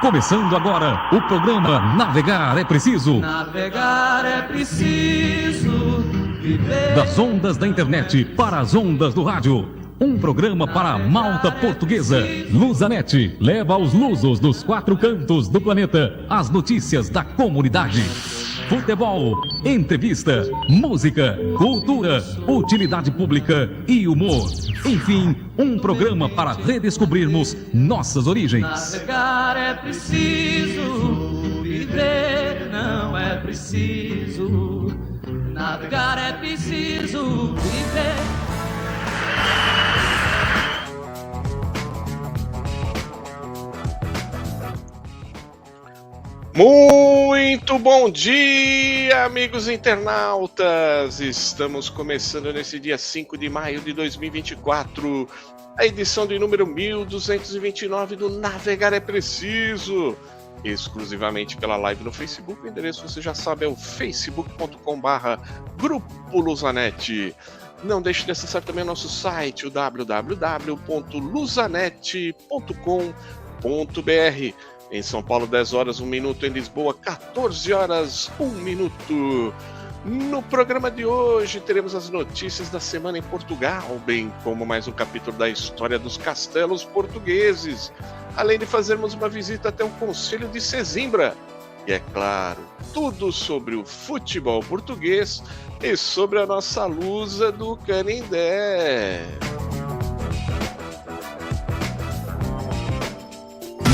Começando agora o programa Navegar é Preciso. Navegar é preciso viver. Das ondas da internet para as ondas do rádio. Um programa para a malta portuguesa. Lusanet leva aos lusos dos quatro cantos do planeta as notícias da comunidade. Futebol, entrevista, música, cultura, utilidade pública e humor. Enfim, um programa para redescobrirmos nossas origens. Navegar é preciso, viver não é preciso. Navegar é preciso, viver. Muito bom dia, amigos internautas! Estamos começando nesse dia 5 de maio de 2024, a edição de número 1229 do Navegar é Preciso, exclusivamente pela live no Facebook. O endereço você já sabe, é o facebook.com/Grupo Lusanet. Não deixe de acessar também o nosso site, o www.lusanet.com.br. Em São Paulo, 10 horas, 1 minuto. Em Lisboa, 14 horas, 1 minuto. No programa de hoje, teremos as notícias da semana em Portugal, bem como mais um capítulo da história dos castelos portugueses, além de fazermos uma visita até o Conselho de Sesimbra. E, é claro, tudo sobre o futebol português e sobre a nossa lusa do Canindé.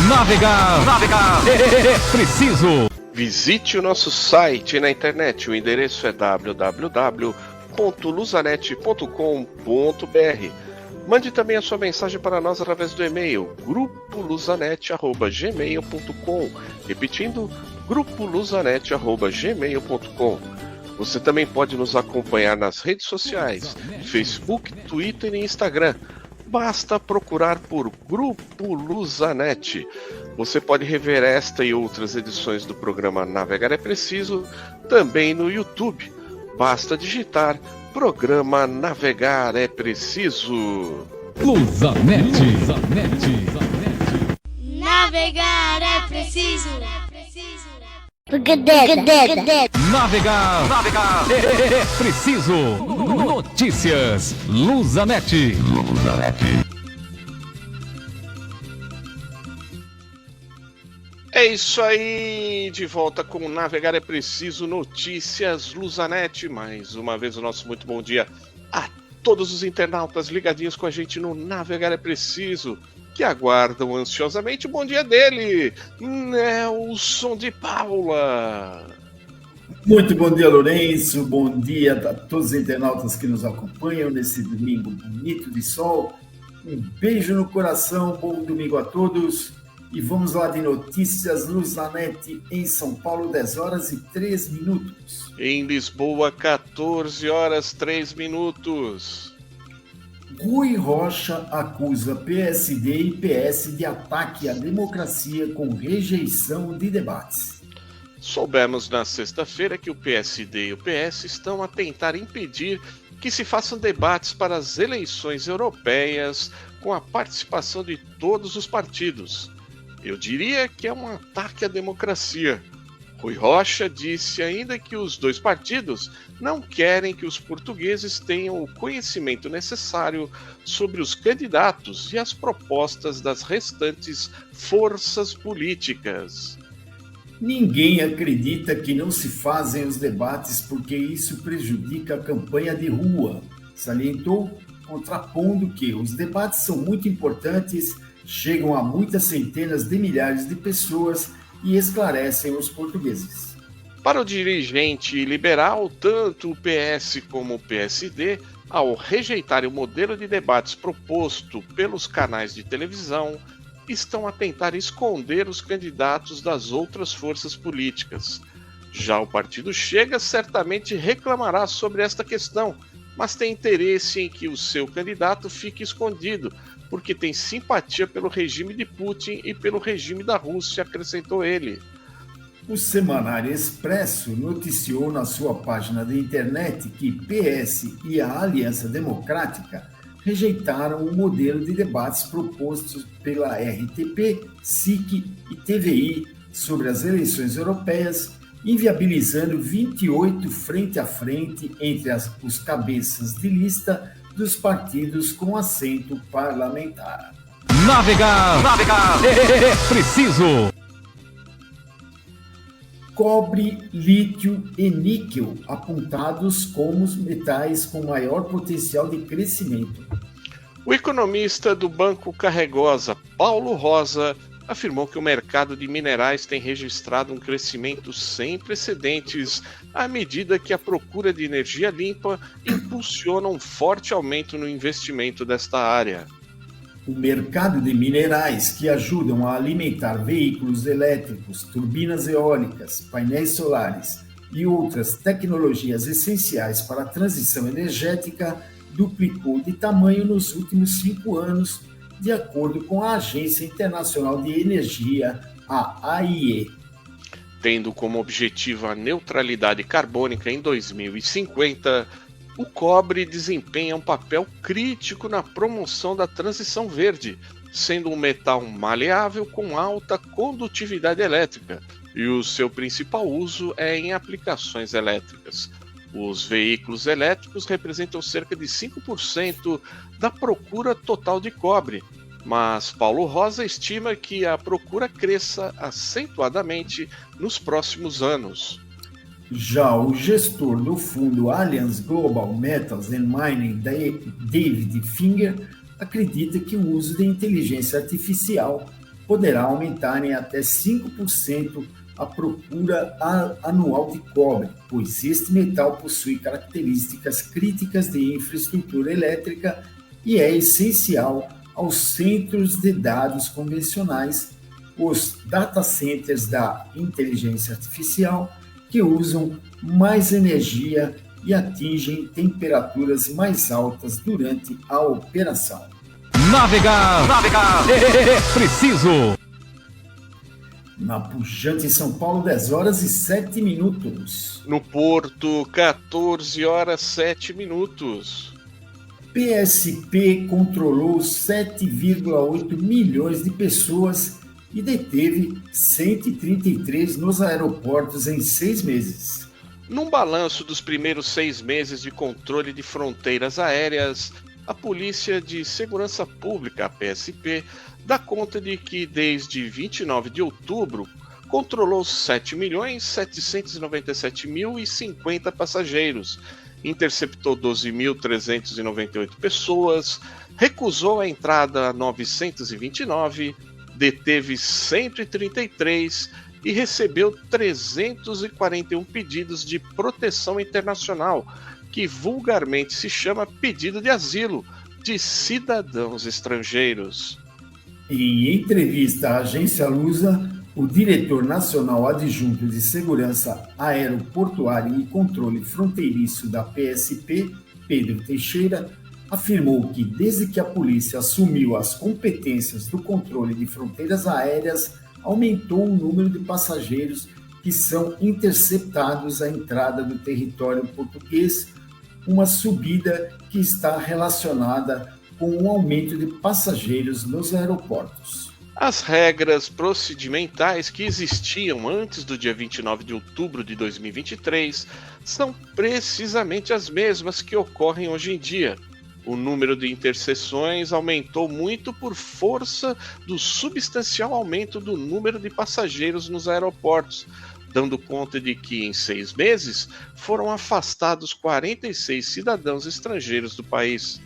Navegar é preciso. Visite o nosso site na internet. O endereço é www.lusanet.com.br. Mande também a sua mensagem para nós através do e-mail grupolusanet@gmail.com. Repetindo, grupolusanet@gmail.com. Você também pode nos acompanhar nas redes sociais, Facebook, Twitter e Instagram. Basta procurar por Grupo Lusanet. Você pode rever esta e outras edições do programa Navegar é Preciso também no YouTube. Basta digitar Programa Navegar é Preciso. Lusanet. Navegar é preciso. Navegar é preciso. Notícias Lusanet. É isso aí, de volta com Navegar é Preciso, Notícias Lusanet. Mais uma vez o nosso muito bom dia a todos os internautas ligadinhos com a gente no Navegar é Preciso, que aguardam ansiosamente o bom dia dele, Nelson de Paula. Muito bom dia, Lourenço. Bom dia a todos os internautas que nos acompanham nesse domingo bonito de sol. Um beijo no coração, bom domingo a todos. E vamos lá de notícias Lusanet em São Paulo, 10 horas e 3 minutos. Em Lisboa, 14 horas 3 minutos. Rui Rocha acusa PSD e PS de ataque à democracia com rejeição de debates. Soubemos na sexta-feira que o PSD e o PS estão a tentar impedir que se façam debates para as eleições europeias com a participação de todos os partidos. Eu diria que é um ataque à democracia. Rui Rocha disse ainda que os dois partidos não querem que os portugueses tenham o conhecimento necessário sobre os candidatos e as propostas das restantes forças políticas. Ninguém acredita que não se fazem os debates porque isso prejudica a campanha de rua, salientou, contrapondo que os debates são muito importantes, chegam a muitas centenas de milhares de pessoas e esclarecem os portugueses. Para o dirigente liberal, tanto o PS como o PSD, ao rejeitarem o modelo de debates proposto pelos canais de televisão, estão a tentar esconder os candidatos das outras forças políticas. Já o partido Chega certamente reclamará sobre esta questão, mas tem interesse em que o seu candidato fique escondido, porque tem simpatia pelo regime de Putin e pelo regime da Rússia, acrescentou ele. O Semanário Expresso noticiou na sua página de internet que PS e a Aliança Democrática rejeitaram o modelo de debates propostos pela RTP, SIC e TVI sobre as eleições europeias, inviabilizando 28 frente a frente entre os cabeças de lista dos partidos com assento parlamentar. Navegar é preciso. Cobre, lítio e níquel apontados como os metais com maior potencial de crescimento. O economista do Banco Carregosa, Paulo Rosa, afirmou que o mercado de minerais tem registrado um crescimento sem precedentes à medida que a procura de energia limpa impulsiona um forte aumento no investimento desta área. O mercado de minerais que ajudam a alimentar veículos elétricos, turbinas eólicas, painéis solares e outras tecnologias essenciais para a transição energética duplicou de tamanho nos últimos 5 anos, de acordo com a Agência Internacional de Energia, a AIE. Tendo como objetivo a neutralidade carbônica em 2050, o cobre desempenha um papel crítico na promoção da transição verde, sendo um metal maleável com alta condutividade elétrica, e o seu principal uso é em aplicações elétricas. Os veículos elétricos representam cerca de 5% da procura total de cobre, mas Paulo Rosa estima que a procura cresça acentuadamente nos próximos anos. Já o gestor do fundo Allianz Global Metals and Mining, David Finger, acredita que o uso de inteligência artificial poderá aumentar em até 5% a procura anual de cobre, pois este metal possui características críticas de infraestrutura elétrica e é essencial aos centros de dados convencionais, os data centers da inteligência artificial, que usam mais energia e atingem temperaturas mais altas durante a operação. Navegar é preciso. Na Pujante, em São Paulo, 10 horas e 7 minutos. No Porto, 14 horas 7 minutos. PSP controlou 7,8 milhões de pessoas e deteve 133 nos aeroportos em 6 meses. Num balanço dos primeiros 6 meses de controle de fronteiras aéreas, a Polícia de Segurança Pública, a PSP, dá conta de que desde 29 de outubro controlou 7.797.050 passageiros, interceptou 12.398 pessoas, recusou a entrada a 929, deteve 133 e recebeu 341 pedidos de proteção internacional, que vulgarmente se chama pedido de asilo, de cidadãos estrangeiros. Em entrevista à agência Lusa, o diretor nacional adjunto de Segurança Aeroportuária e Controle Fronteiriço da PSP, Pedro Teixeira, afirmou que desde que a polícia assumiu as competências do controle de fronteiras aéreas, aumentou o número de passageiros que são interceptados à entrada do território português, uma subida que está relacionada com o aumento de passageiros nos aeroportos. As regras procedimentais que existiam antes do dia 29 de outubro de 2023 são precisamente as mesmas que ocorrem hoje em dia. O número de interseções aumentou muito por força do substancial aumento do número de passageiros nos aeroportos, dando conta de que em 6 meses foram afastados 46 cidadãos estrangeiros do país.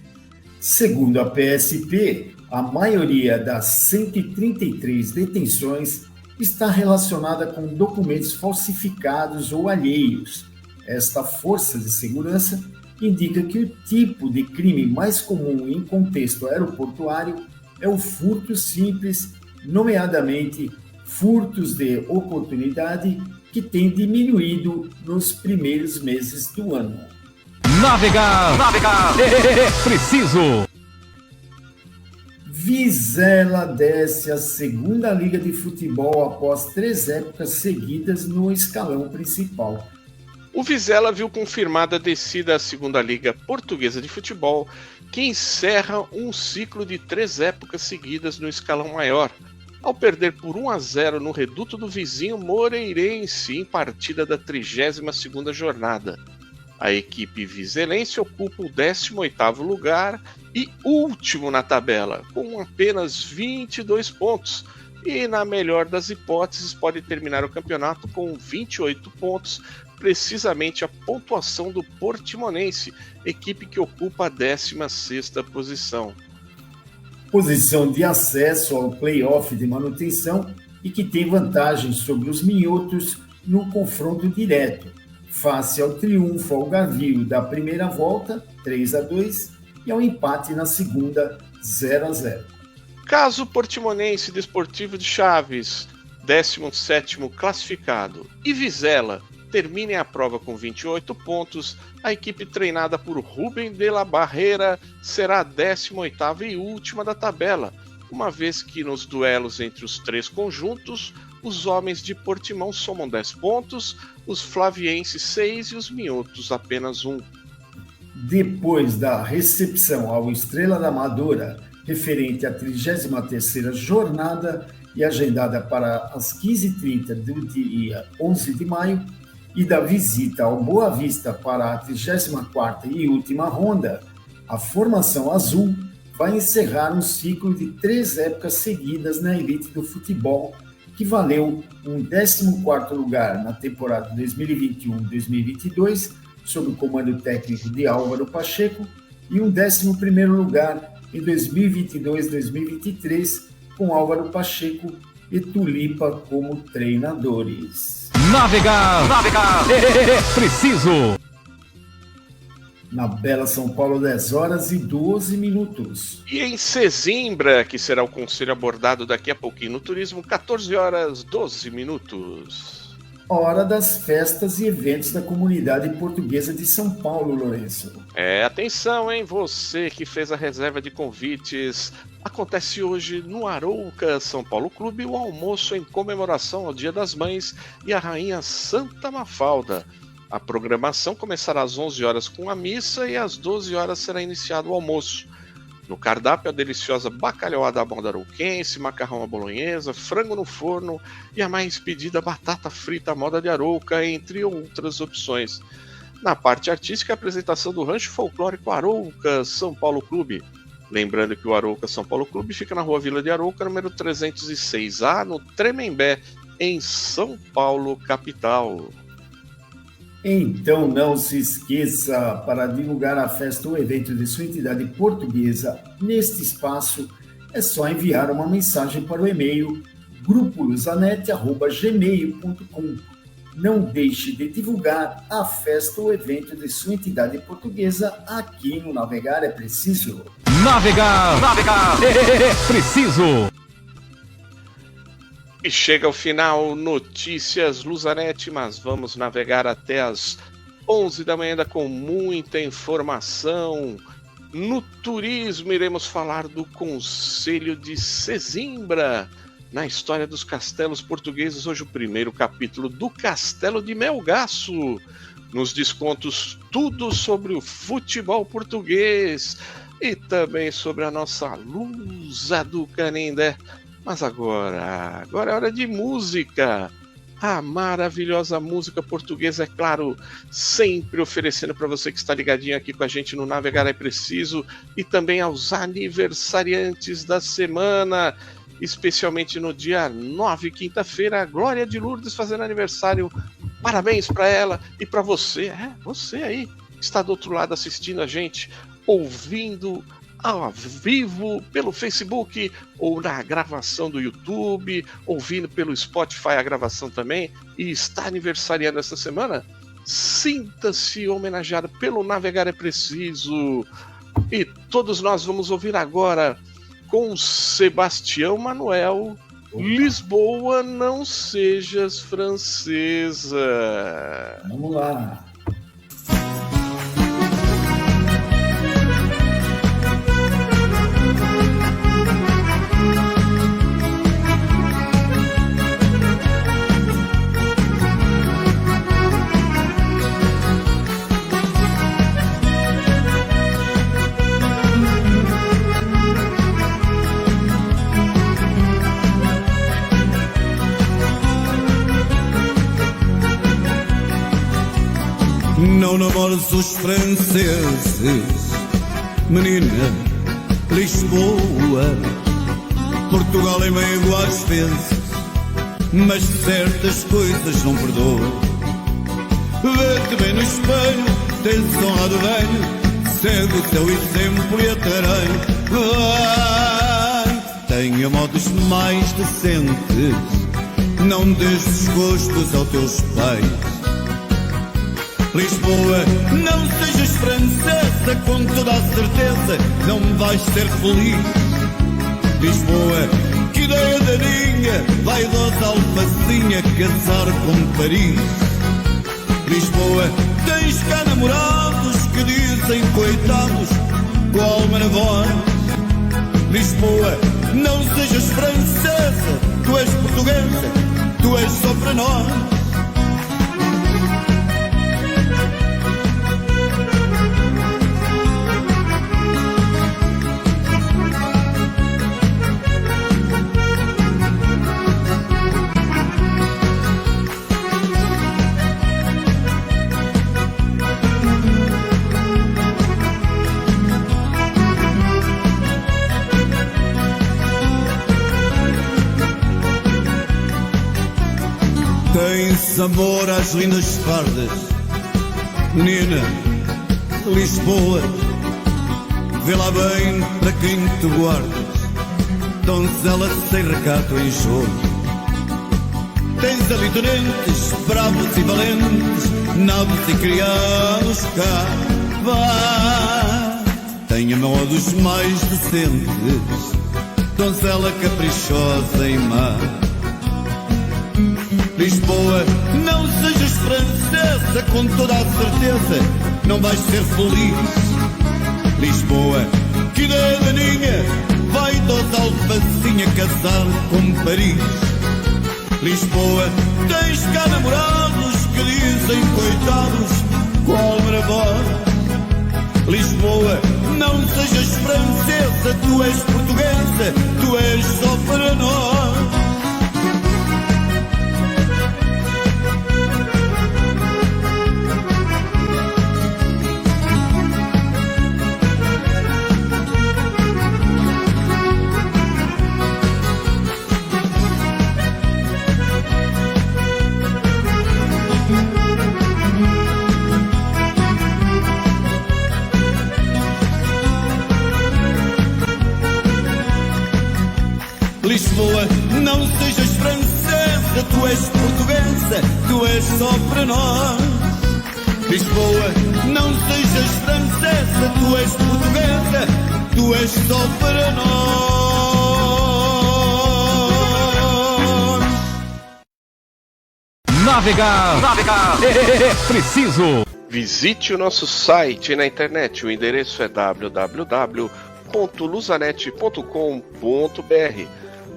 Segundo a PSP, a maioria das 133 detenções está relacionada com documentos falsificados ou alheios. Esta força de segurança indica que o tipo de crime mais comum em contexto aeroportuário é o furto simples, nomeadamente furtos de oportunidade, que tem diminuído nos primeiros meses do ano. Navegar é preciso. Vizela desce a segunda liga de futebol após 3 épocas seguidas no escalão principal. O Vizela viu confirmada a descida à segunda Liga Portuguesa de Futebol, que encerra um ciclo de 3 épocas seguidas no escalão maior, ao perder por 1-0 no reduto do vizinho Moreirense em partida da 32ª jornada. A equipe vizelense ocupa o 18º lugar e último na tabela, com apenas 22 pontos, e na melhor das hipóteses pode terminar o campeonato com 28 pontos, precisamente a pontuação do Portimonense, equipe que ocupa a 16ª posição. Posição de acesso ao play-off de manutenção e que tem vantagem sobre os minhotos no confronto direto, face ao triunfo algarvio da primeira volta, 3-2, e ao empate na segunda, 0-0. Caso Portimonense Desportivo de Chaves, 17º classificado, e Vizela terminem a prova com 28 pontos, a equipe treinada por Rubem de la Barreira será a 18ª e última da tabela, uma vez que nos duelos entre os 3 conjuntos, os homens de Portimão somam 10 pontos, os flavienses 6 e os minhotos apenas 1. Depois da recepção ao Estrela da Amadora, referente à 33ª jornada e agendada para as 15h30 do dia 11 de maio, e da visita ao Boa Vista para a 34ª e última ronda, a formação azul vai encerrar um ciclo de 3 épocas seguidas na elite do futebol, que valeu um 14º lugar na temporada 2021-2022, sob o comando técnico de Álvaro Pacheco, e um 11º lugar em 2022-2023, com Álvaro Pacheco e Tulipa como treinadores. Navegar é preciso. Na bela São Paulo, 10h12. E em Sesimbra, que será o conselho abordado daqui a pouquinho no turismo, 14h12. Hora das festas e eventos da comunidade portuguesa de São Paulo, Lourenço. Atenção, hein? Você que fez a reserva de convites. Acontece hoje no Arouca São Paulo Clube o almoço em comemoração ao Dia das Mães e a Rainha Santa Mafalda. A programação começará às 11 horas com a missa e às 12 horas será iniciado o almoço. No cardápio, a deliciosa bacalhauada à moda arouquense, macarrão à bolonhesa, frango no forno e a mais pedida batata frita à moda de Arouca, entre outras opções. Na parte artística, a apresentação do Rancho Folclórico Arouca São Paulo Clube. Lembrando que o Arouca São Paulo Clube fica na Rua Vila de Arouca, número 306A, no Tremembé, em São Paulo, capital. Então não se esqueça, para divulgar a festa ou evento de sua entidade portuguesa neste espaço, é só enviar uma mensagem para o e-mail grupolusanet@gmail.com. Não deixe de divulgar a festa ou evento de sua entidade portuguesa aqui no Navegar é Preciso. Navegar é preciso. E chega ao final, notícias Luzanet, mas vamos navegar até as 11 da manhã com muita informação. No turismo iremos falar do Conselho de Sesimbra, na história dos castelos portugueses, hoje o primeiro capítulo do Castelo de Melgaço. Nos descontos, tudo sobre o futebol português e também sobre a nossa Lusa do Canindé. Mas agora é hora de música. A maravilhosa música portuguesa, é claro, sempre oferecendo para você que está ligadinho aqui com a gente no Navegar é Preciso e também aos aniversariantes da semana, especialmente no dia 9, quinta-feira, a Glória de Lourdes fazendo aniversário. Parabéns para ela e para você, você aí que está do outro lado assistindo a gente, ouvindo ao vivo pelo Facebook ou na gravação do YouTube, ouvindo pelo Spotify a gravação também, e está aniversariando essa semana, sinta-se homenageado pelo Navegar é Preciso. E todos nós vamos ouvir agora com Sebastião Manuel, Lisboa, não sejas francesa. Vamos lá. namores os franceses. Menina, Lisboa, Portugal é meio às vezes, mas certas coisas não perdoa. Vê-te bem no espelho, tens um lado velho, segue o teu exemplo e ataranho. Vai, tenha modos mais decentes, não des desgostos aos teus pais. Lisboa, não sejas francesa, com toda a certeza não vais ser feliz. Lisboa, que ideia daninha, vaidosa alfacinha, casar com Paris. Lisboa, tens cá namorados que dizem coitados, com a alma na voz. Lisboa, não sejas francesa, tu és portuguesa, tu és só para nós. Tem sabor às lindas fardas, menina, Lisboa, vê lá bem para quem te guardas, donzela sem recato em jogo. Tens ali tenentes, bravos e valentes, naves e criados cá. Vai, tenha modos mais decentes, donzela caprichosa e má. Lisboa, não sejas francesa, com toda a certeza não vais ser feliz. Lisboa, que ideia daninha, vaidosa alfacinha, casar com Paris. Lisboa, tens cá namorados que dizem coitados, com a alma na voz. Lisboa, não sejas francesa, tu és portuguesa, tu és só para nós. Lisboa, não sejas francesa, tu és portuguesa, tu és só para nós. Lisboa, não sejas francesa, tu és portuguesa, tu és só para nós. Navegar é preciso. Visite o nosso site na internet, o endereço é www.luzanet.com.br.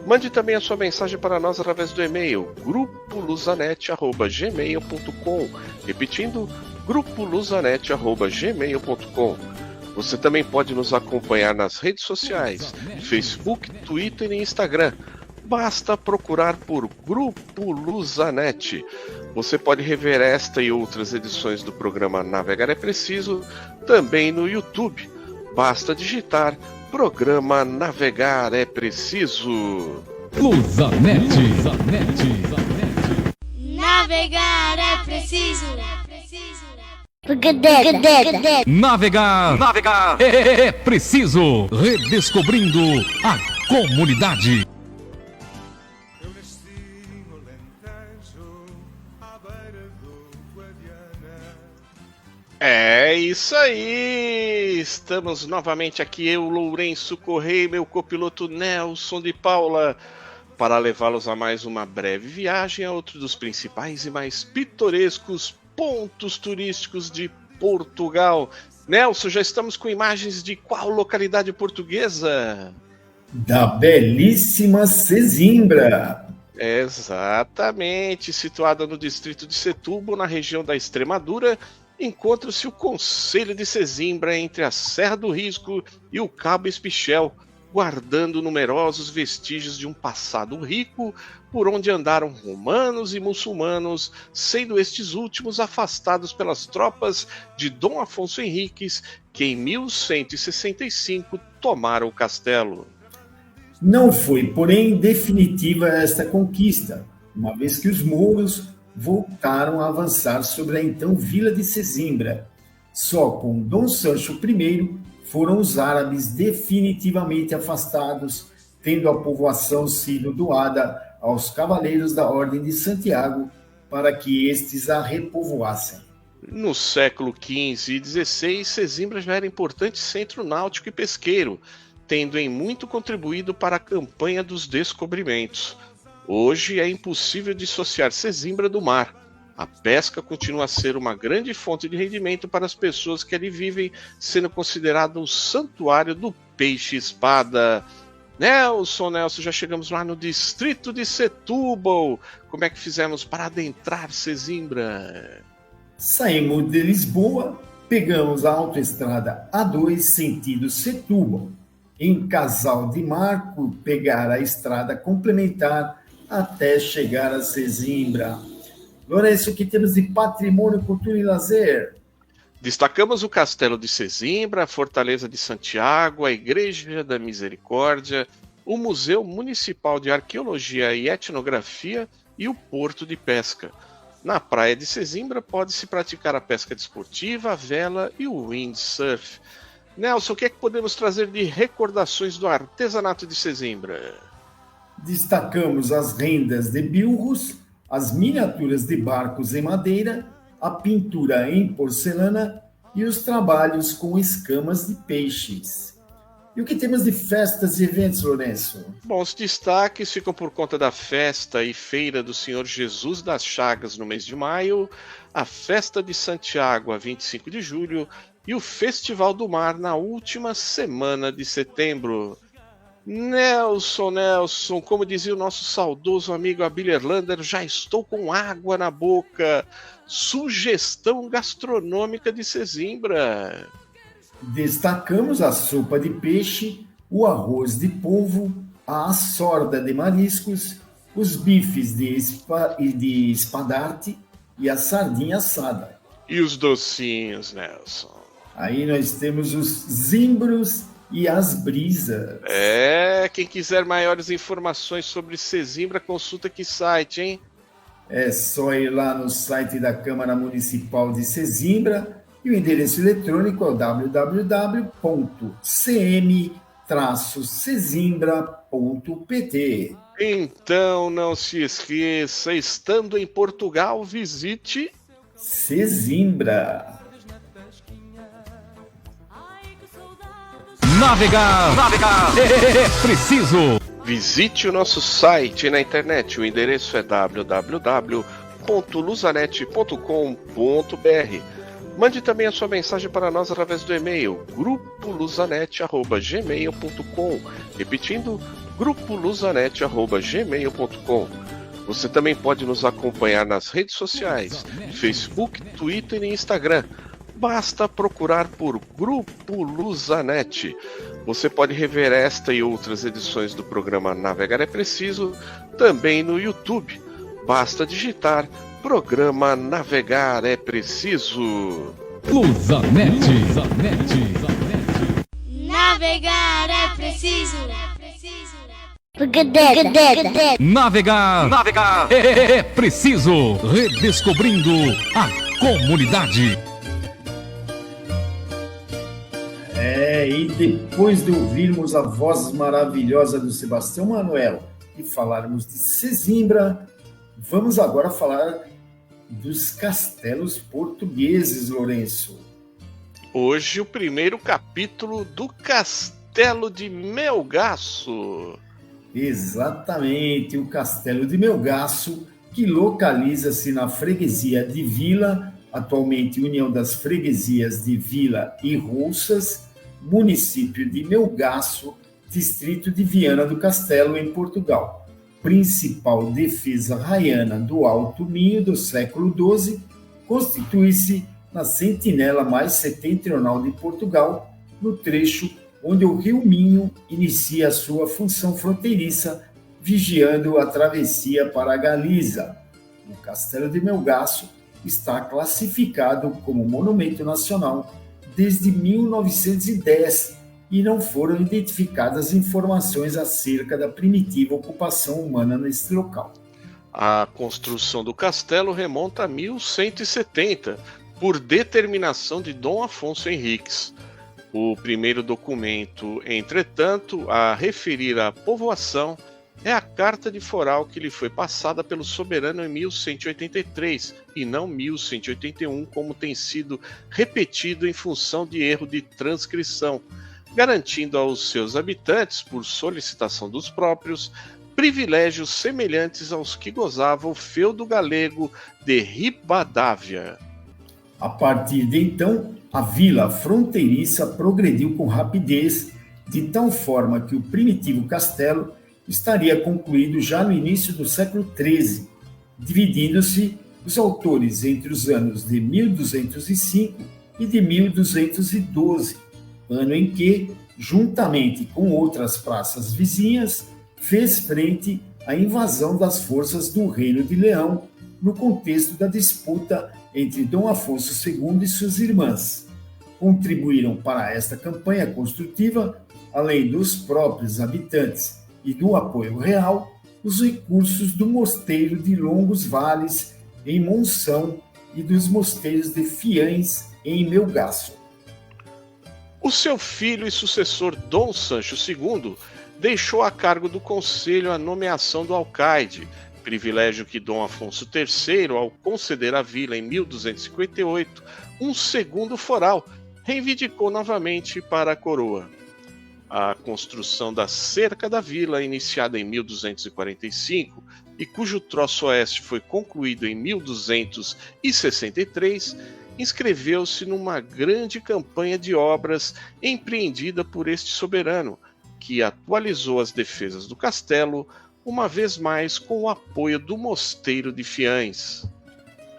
Mande também a sua mensagem para nós através do e-mail grupoluzanet@gmail.com. Repetindo, grupoluzanet@gmail.com. Você também pode nos acompanhar nas redes sociais, Facebook, Twitter e Instagram. Basta procurar por Grupo Luzanet. Você pode rever esta e outras edições do programa Navegar é Preciso também no YouTube. Basta digitar Programa Navegar é Preciso. Luzanet. Navegar é preciso. Navegar é preciso. Redescobrindo a comunidade. Eu nasci no Alentejo, à beira do Guadiana. É isso aí! Estamos novamente aqui, eu, Lourenço Correia, e meu copiloto Nelson de Paula, para levá-los a mais uma breve viagem a outro dos principais e mais pitorescos pontos turísticos de Portugal. Nelson, já estamos com imagens de qual localidade portuguesa? Da belíssima Sesimbra. Exatamente, situada no distrito de Setúbal, na região da Extremadura, encontra-se o Concelho de Sesimbra, entre a Serra do Risco e o Cabo Espichel. guardando numerosos vestígios de um passado rico por onde andaram romanos e muçulmanos, sendo estes últimos afastados pelas tropas de Dom Afonso Henriques, que em 1165 tomaram o castelo. Não foi, porém, definitiva esta conquista, uma vez que os mouros voltaram a avançar sobre a então vila de Sesimbra. Só com Dom Sancho I foram os árabes definitivamente afastados, tendo a povoação sido doada aos cavaleiros da Ordem de Santiago para que estes a repovoassem. No século XV e XVI, Sesimbra já era importante centro náutico e pesqueiro, tendo em muito contribuído para a campanha dos descobrimentos. Hoje é impossível dissociar Sesimbra do mar. A pesca continua a ser uma grande fonte de rendimento para as pessoas que ali vivem, sendo considerado o santuário do peixe-espada. Nelson, já chegamos lá no distrito de Setúbal. Como é que fizemos para adentrar Sesimbra? Saímos de Lisboa, pegamos a autoestrada A2 sentido Setúbal. Em Casal de Marco, pegar a estrada complementar até chegar a Sesimbra. Lourenço, o que temos de patrimônio, cultura e lazer? Destacamos o Castelo de Sesimbra, a Fortaleza de Santiago, a Igreja da Misericórdia, o Museu Municipal de Arqueologia e Etnografia e o Porto de Pesca. Na praia de Sesimbra pode-se praticar a pesca desportiva, a vela e o windsurf. Nelson, o que é que podemos trazer de recordações do artesanato de Sesimbra? Destacamos as rendas de bilros, as miniaturas de barcos em madeira, a pintura em porcelana e os trabalhos com escamas de peixes. E o que temos de festas e eventos, Lourenço? Bom, os destaques ficam por conta da festa e feira do Senhor Jesus das Chagas no mês de maio, a festa de Santiago a 25 de julho e o Festival do Mar na última semana de setembro. Nelson, como dizia o nosso saudoso amigo Abílio Erlander, já estou com água na boca. Sugestão gastronômica de Sesimbra. Destacamos a sopa de peixe, o arroz de polvo, a assorda de mariscos, os bifes de espadarte e a sardinha assada. E os docinhos, Nelson? Aí nós temos os zimbros e as brisas. Quem quiser maiores informações sobre Sesimbra, consulta que site, hein? É só ir lá no site da Câmara Municipal de Sesimbra e o endereço eletrônico é o www.cm-sesimbra.pt. Então não se esqueça, estando em Portugal, visite Sesimbra. Navegar é preciso. Visite o nosso site na internet. O endereço é www.luzanet.com.br. Mande também a sua mensagem para nós através do e-mail grupoluzanet@gmail.com. Repetindo, grupoluzanet@gmail.com. Você também pode nos acompanhar nas redes sociais, Facebook, Twitter e Instagram. Basta procurar por Grupo Luzanet. Você pode rever esta e outras edições do programa Navegar é Preciso também no YouTube. Basta digitar Programa Navegar é Preciso. Luzanet. Navegar é preciso. Navegar é preciso. Redescobrindo a comunidade. E depois de ouvirmos a voz maravilhosa do Sebastião Manuel e falarmos de Sesimbra, vamos agora falar dos castelos portugueses, Lourenço. Hoje o primeiro capítulo do Castelo de Melgaço. Exatamente, o Castelo de Melgaço, que localiza-se na freguesia de Vila, atualmente União das Freguesias de Vila e Rouças, município de Melgaço, distrito de Viana do Castelo, em Portugal. Principal defesa raiana do Alto Minho do século XII, constitui-se na sentinela mais setentrional de Portugal, no trecho onde o rio Minho inicia a sua função fronteiriça, vigiando a travessia para a Galiza. O Castelo de Melgaço está classificado como Monumento Nacional desde 1910 e não foram identificadas informações acerca da primitiva ocupação humana neste local. A construção do castelo remonta a 1170, por determinação de Dom Afonso Henriques. O primeiro documento, entretanto, a referir à povoação é a Carta de Foral que lhe foi passada pelo soberano em 1183 e não 1181, como tem sido repetido em função de erro de transcrição, garantindo aos seus habitantes, por solicitação dos próprios, privilégios semelhantes aos que gozava o feudo galego de Ribadávia. A partir de então, a vila fronteiriça progrediu com rapidez, de tal forma que o primitivo castelo estaria concluído já no início do século XIII, dividindo-se os autores entre os anos de 1205 e de 1212, ano em que, juntamente com outras praças vizinhas, fez frente à invasão das forças do Reino de Leão, no contexto da disputa entre Dom Afonso II e suas irmãs. Contribuíram para esta campanha construtiva, além dos próprios habitantes e do apoio real, os recursos do mosteiro de Longos Vales, em Monção, e dos mosteiros de Fiães, em Melgaço. O seu filho e sucessor Dom Sancho II deixou a cargo do conselho a nomeação do alcaide, privilégio que Dom Afonso III, ao conceder à vila em 1258 um segundo foral, reivindicou novamente para a coroa. A construção da cerca da vila, iniciada em 1245 e cujo troço oeste foi concluído em 1263, inscreveu-se numa grande campanha de obras empreendida por este soberano, que atualizou as defesas do castelo, uma vez mais com o apoio do mosteiro de Fiães.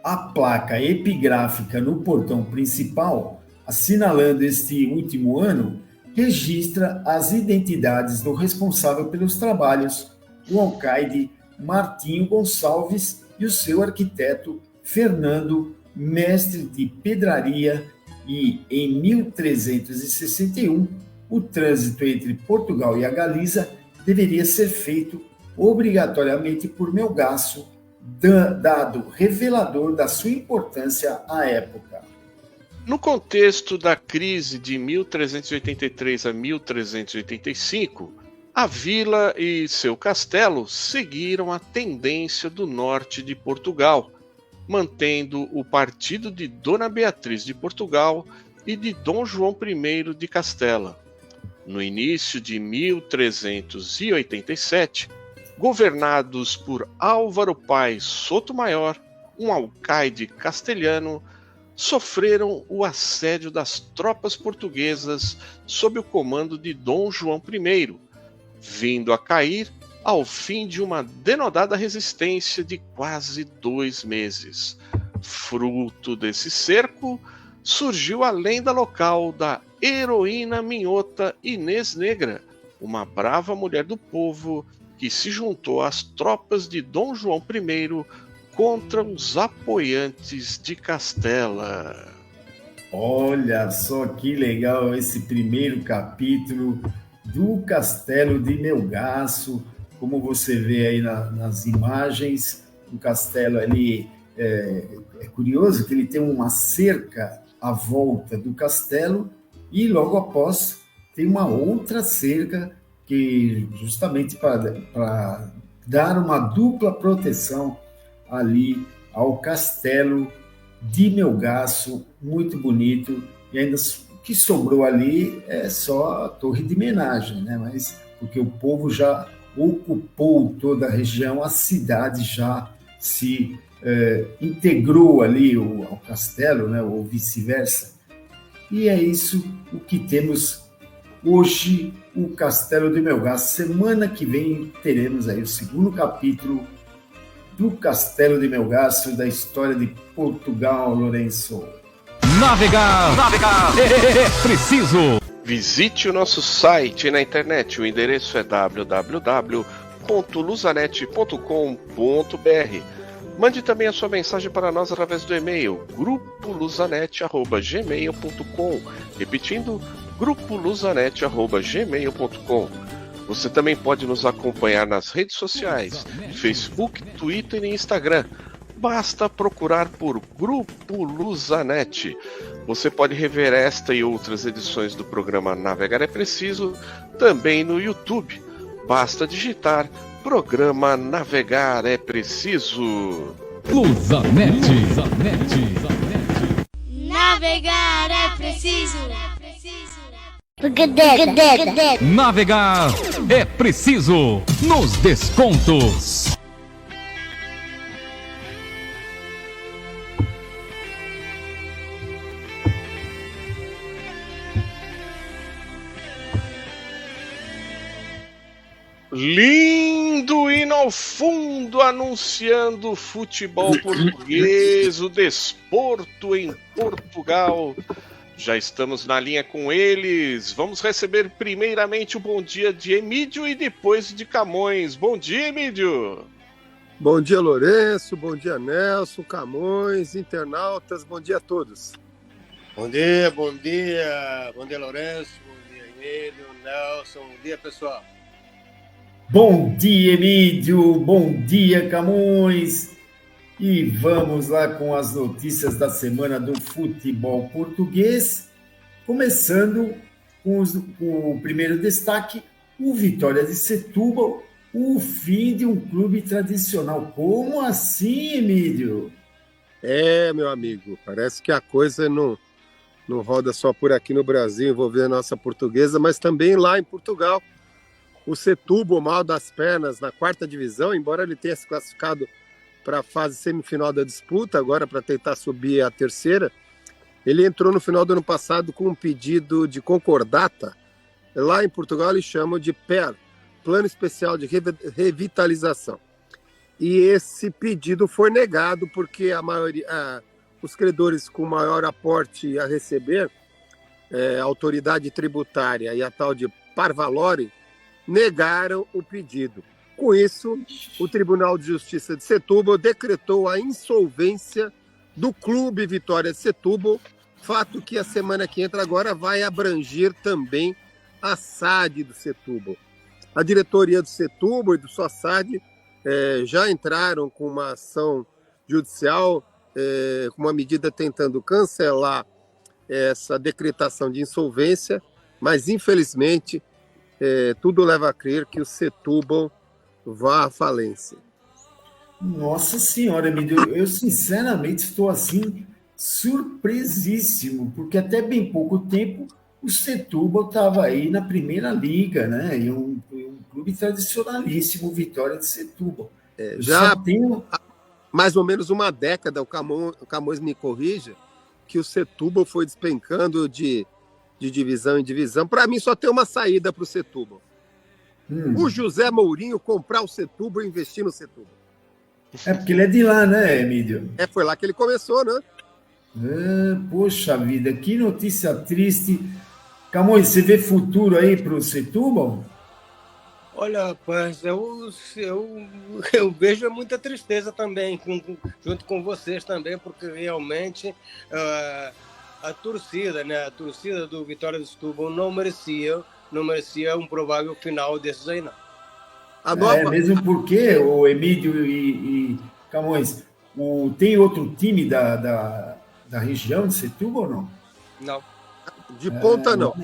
A placa epigráfica no portão principal, assinalando este último ano, registra as identidades do responsável pelos trabalhos, o alcaide Martinho Gonçalves e o seu arquiteto Fernando, mestre de pedraria, e em 1361 o trânsito entre Portugal e a Galiza deveria ser feito obrigatoriamente por Melgaço, dado revelador da sua importância à época. No contexto da crise de 1383 a 1385, a vila e seu castelo seguiram a tendência do norte de Portugal, mantendo o partido de Dona Beatriz de Portugal e de Dom João I de Castela. No início de 1387, governados por Álvaro Paz Sotomayor, um alcaide castelhano, sofreram o assédio das tropas portuguesas sob o comando de Dom João I, vindo a cair ao fim de uma denodada resistência de quase 2 meses. Fruto desse cerco, surgiu a lenda local da heroína minhota Inês Negra, uma brava mulher do povo que se juntou às tropas de Dom João I contra os apoiantes de Castela. Olha só que legal esse primeiro capítulo do Castelo de Melgaço. Como você vê aí nas imagens, o castelo ali é curioso que ele tem uma cerca à volta do castelo e logo após tem uma outra cerca que justamente para dar uma dupla proteção ali ao castelo de Melgaço, muito bonito, e ainda o que sobrou ali é só a torre de homenagem, né? Mas porque o povo já ocupou toda a região, a cidade já se integrou ali ao castelo, né? Ou vice-versa. E é isso o que temos hoje, o Castelo de Melgaço. Semana que vem teremos aí o segundo capítulo do Castelo de Melgaço, da história de Portugal, Lourenço. Navegar é preciso. Visite o nosso site na internet, o endereço é www.luzanet.com.br. Mande também a sua mensagem para nós através do e-mail grupoluzanet@gmail.com. Repetindo, grupoluzanet@gmail.com. Você também pode nos acompanhar nas redes sociais, Facebook, Twitter e Instagram. Basta procurar por Grupo Luzanet. Você pode rever esta e outras edições do programa Navegar é Preciso também no YouTube. Basta digitar Programa Navegar é Preciso. Luzanet. Navegar é preciso. Navegar é preciso nos descontos. Lindo hino ao fundo anunciando o futebol português, o desporto em Portugal. Já estamos na linha com eles. Vamos receber primeiramente o bom dia de Emídio e depois de Camões. Bom dia, Emídio. Bom dia, Lourenço. Bom dia, Nelson, Camões, internautas. Bom dia a todos. Bom dia, Lourenço. Bom dia, Emílio, Nelson. Bom dia, pessoal. Bom dia, Emídio. Bom dia, Camões. E vamos lá com as notícias da semana do futebol português. Começando com o primeiro destaque, o Vitória de Setúbal, o fim de um clube tradicional. Como assim, Emídio? Meu amigo, parece que a coisa não roda só por aqui no Brasil, envolvendo a nossa portuguesa, mas também lá em Portugal. O Setúbal, mal das pernas, na 4ª divisão, embora ele tenha se classificado para a fase semifinal da disputa, agora para tentar subir a 3ª, ele entrou no final do ano passado com um pedido de concordata. Lá em Portugal eles chamam de PER, Plano Especial de Revitalização. E esse pedido foi negado porque os credores com maior aporte a receber, a autoridade tributária e a tal de Parvalore, negaram o pedido. Com isso, o Tribunal de Justiça de Setúbal decretou a insolvência do Clube Vitória de Setúbal, fato que a semana que entra agora vai abranger também a SAD do Setúbal. A diretoria do Setúbal e do SOSAD já entraram com uma ação judicial, com uma medida tentando cancelar essa decretação de insolvência, mas infelizmente tudo leva a crer que o Setúbal vá à falência. Nossa Senhora, Emílio, eu sinceramente estou assim surpresíssimo, porque até bem pouco tempo o Setúbal estava aí na Primeira Liga, né? E um clube tradicionalíssimo, Vitória de Setúbal. Já há mais ou menos uma década, o Camões me corrija, que o Setúbal foi despencando de divisão em divisão. Para mim, só tem uma saída para o Setúbal. O José Mourinho comprar o Setúbal e investir no Setúbal. Porque ele é de lá, né, Emílio? Foi lá que ele começou, né? Poxa vida, que notícia triste. Camões, você vê futuro aí para o Setúbal? Olha, rapaz, eu vejo muita tristeza também, junto com vocês também, porque realmente a torcida, né? A torcida do Vitória de Setúbal não merecia um provável final desses aí, não. Mesmo porque, o Emílio e Camões, tem outro time da região de Setúbal ou não? Não. De ponta, não.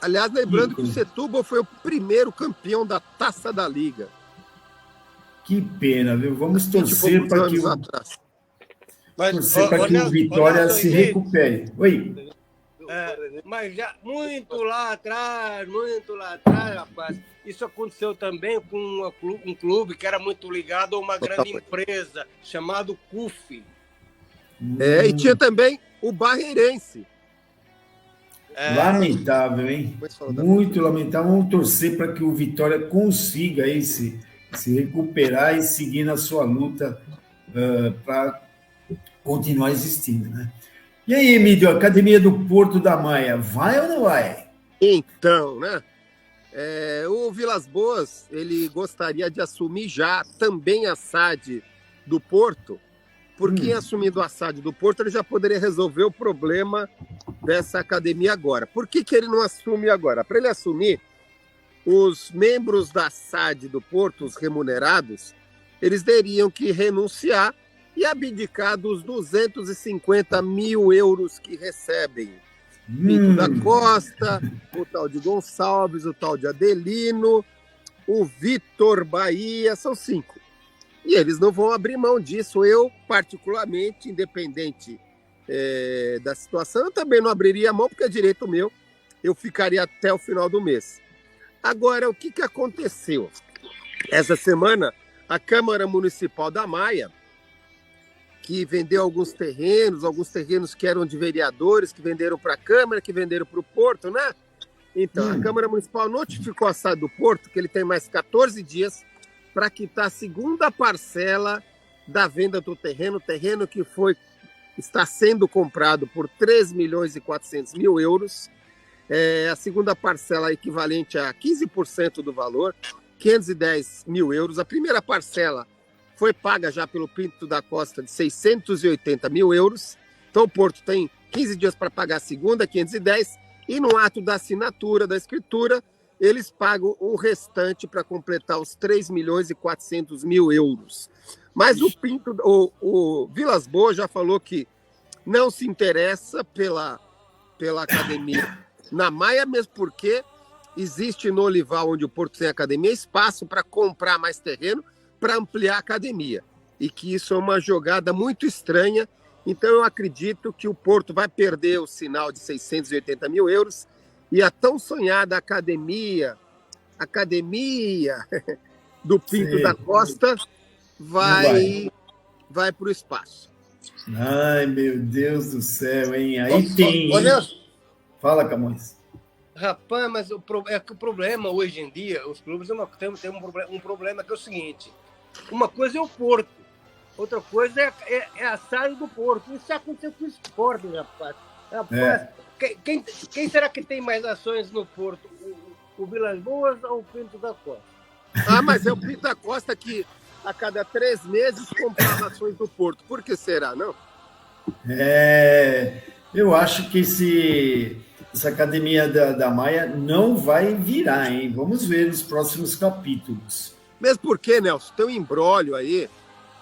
Aliás, lembrando que o Setúbal foi o primeiro campeão da Taça da Liga. Que pena, viu? Vamos torcer para que o Vitória se recupere. Oi. Mas já muito lá atrás, rapaz, isso aconteceu também com um clube que era muito ligado a uma grande empresa chamado CUF. E tinha também o Barreirense. Lamentável, hein? Muito lamentável. Vamos torcer para que o Vitória consiga aí se recuperar e seguir na sua luta para continuar existindo, né? E aí, Emílio, a Academia do Porto da Maia, vai ou não vai? Então, né? O Vilas Boas, ele gostaria de assumir já também a SAD do Porto, porque assumindo a SAD do Porto, ele já poderia resolver o problema dessa academia agora. Por que ele não assume agora? Para ele assumir, os membros da SAD do Porto, os remunerados, eles teriam que renunciar e abdicar dos 250 mil euros que recebem. Pinto da Costa, o tal de Gonçalves, o tal de Adelino, o Vitor Bahia, são 5. E eles não vão abrir mão disso. Eu, particularmente, independente da situação, eu também não abriria mão, porque é direito meu, eu ficaria até o final do mês. Agora, o que aconteceu? Essa semana, a Câmara Municipal da Maia, que vendeu alguns terrenos que eram de vereadores, que venderam para a Câmara, que venderam para o Porto, né? Então, a Câmara Municipal notificou a SAD do Porto que ele tem mais 14 dias para quitar a segunda parcela da venda do terreno que está sendo comprado por 3 milhões e 400 mil euros. A segunda parcela equivalente a 15% do valor, 510 mil euros. A primeira parcela foi paga já pelo Pinto da Costa de 680 mil euros. Então o Porto tem 15 dias para pagar a segunda, 510, e no ato da assinatura da escritura, eles pagam o restante para completar os 3 milhões e 400 mil euros. Mas o Vilas Boas já falou que não se interessa pela academia na Maia, mesmo porque existe no Olival, onde o Porto tem academia, espaço para comprar mais terreno para ampliar a academia. E que isso é uma jogada muito estranha. Então eu acredito que o Porto vai perder o sinal de 680 mil euros e a tão sonhada academia do Pinto da Costa vai para o espaço. Ai, meu Deus do céu, hein? Aí tem... Fala, Camões. Rapaz, mas o problema hoje em dia, os clubes têm um problema que é o seguinte: uma coisa é o Porto, outra coisa é a SAD do Porto. Isso aconteceu com o Sport, rapaz. Quem será que tem mais ações no Porto? O Vilas Boas ou o Pinto da Costa? Mas é o Pinto da Costa que a cada 3 meses compra as ações do Porto. Por que será, não? Eu acho que essa academia da Maia não vai virar, hein? Vamos ver nos próximos capítulos. Mesmo porque, Nelson, tem um imbróglio aí.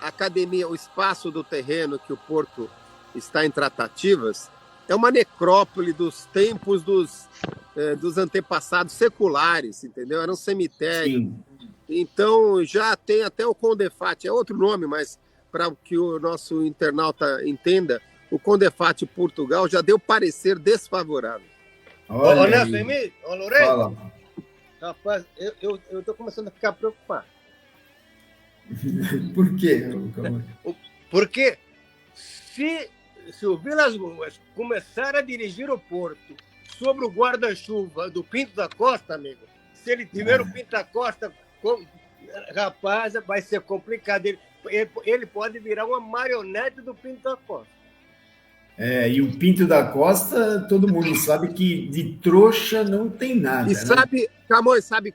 A academia, o espaço do terreno que o Porto está em tratativas, é uma necrópole dos tempos dos antepassados seculares, entendeu? Era um cemitério. Sim. Então, já tem até o Condefat, é outro nome, mas para que o nosso internauta entenda, o Condefat Portugal já deu parecer desfavorável. Ô, Nelson, ô, Lourenço. Fala. Rapaz, eu estou começando a ficar preocupado. Por quê? Porque se o Vilas Boas começar a dirigir o Porto sobre o guarda-chuva do Pinto da Costa, amigo, se ele tiver o Pinto da Costa, rapaz, vai ser complicado. Ele pode virar uma marionete do Pinto da Costa. E o Pinto da Costa, todo mundo sabe que de trouxa não tem nada. E sabe, Camões, sabe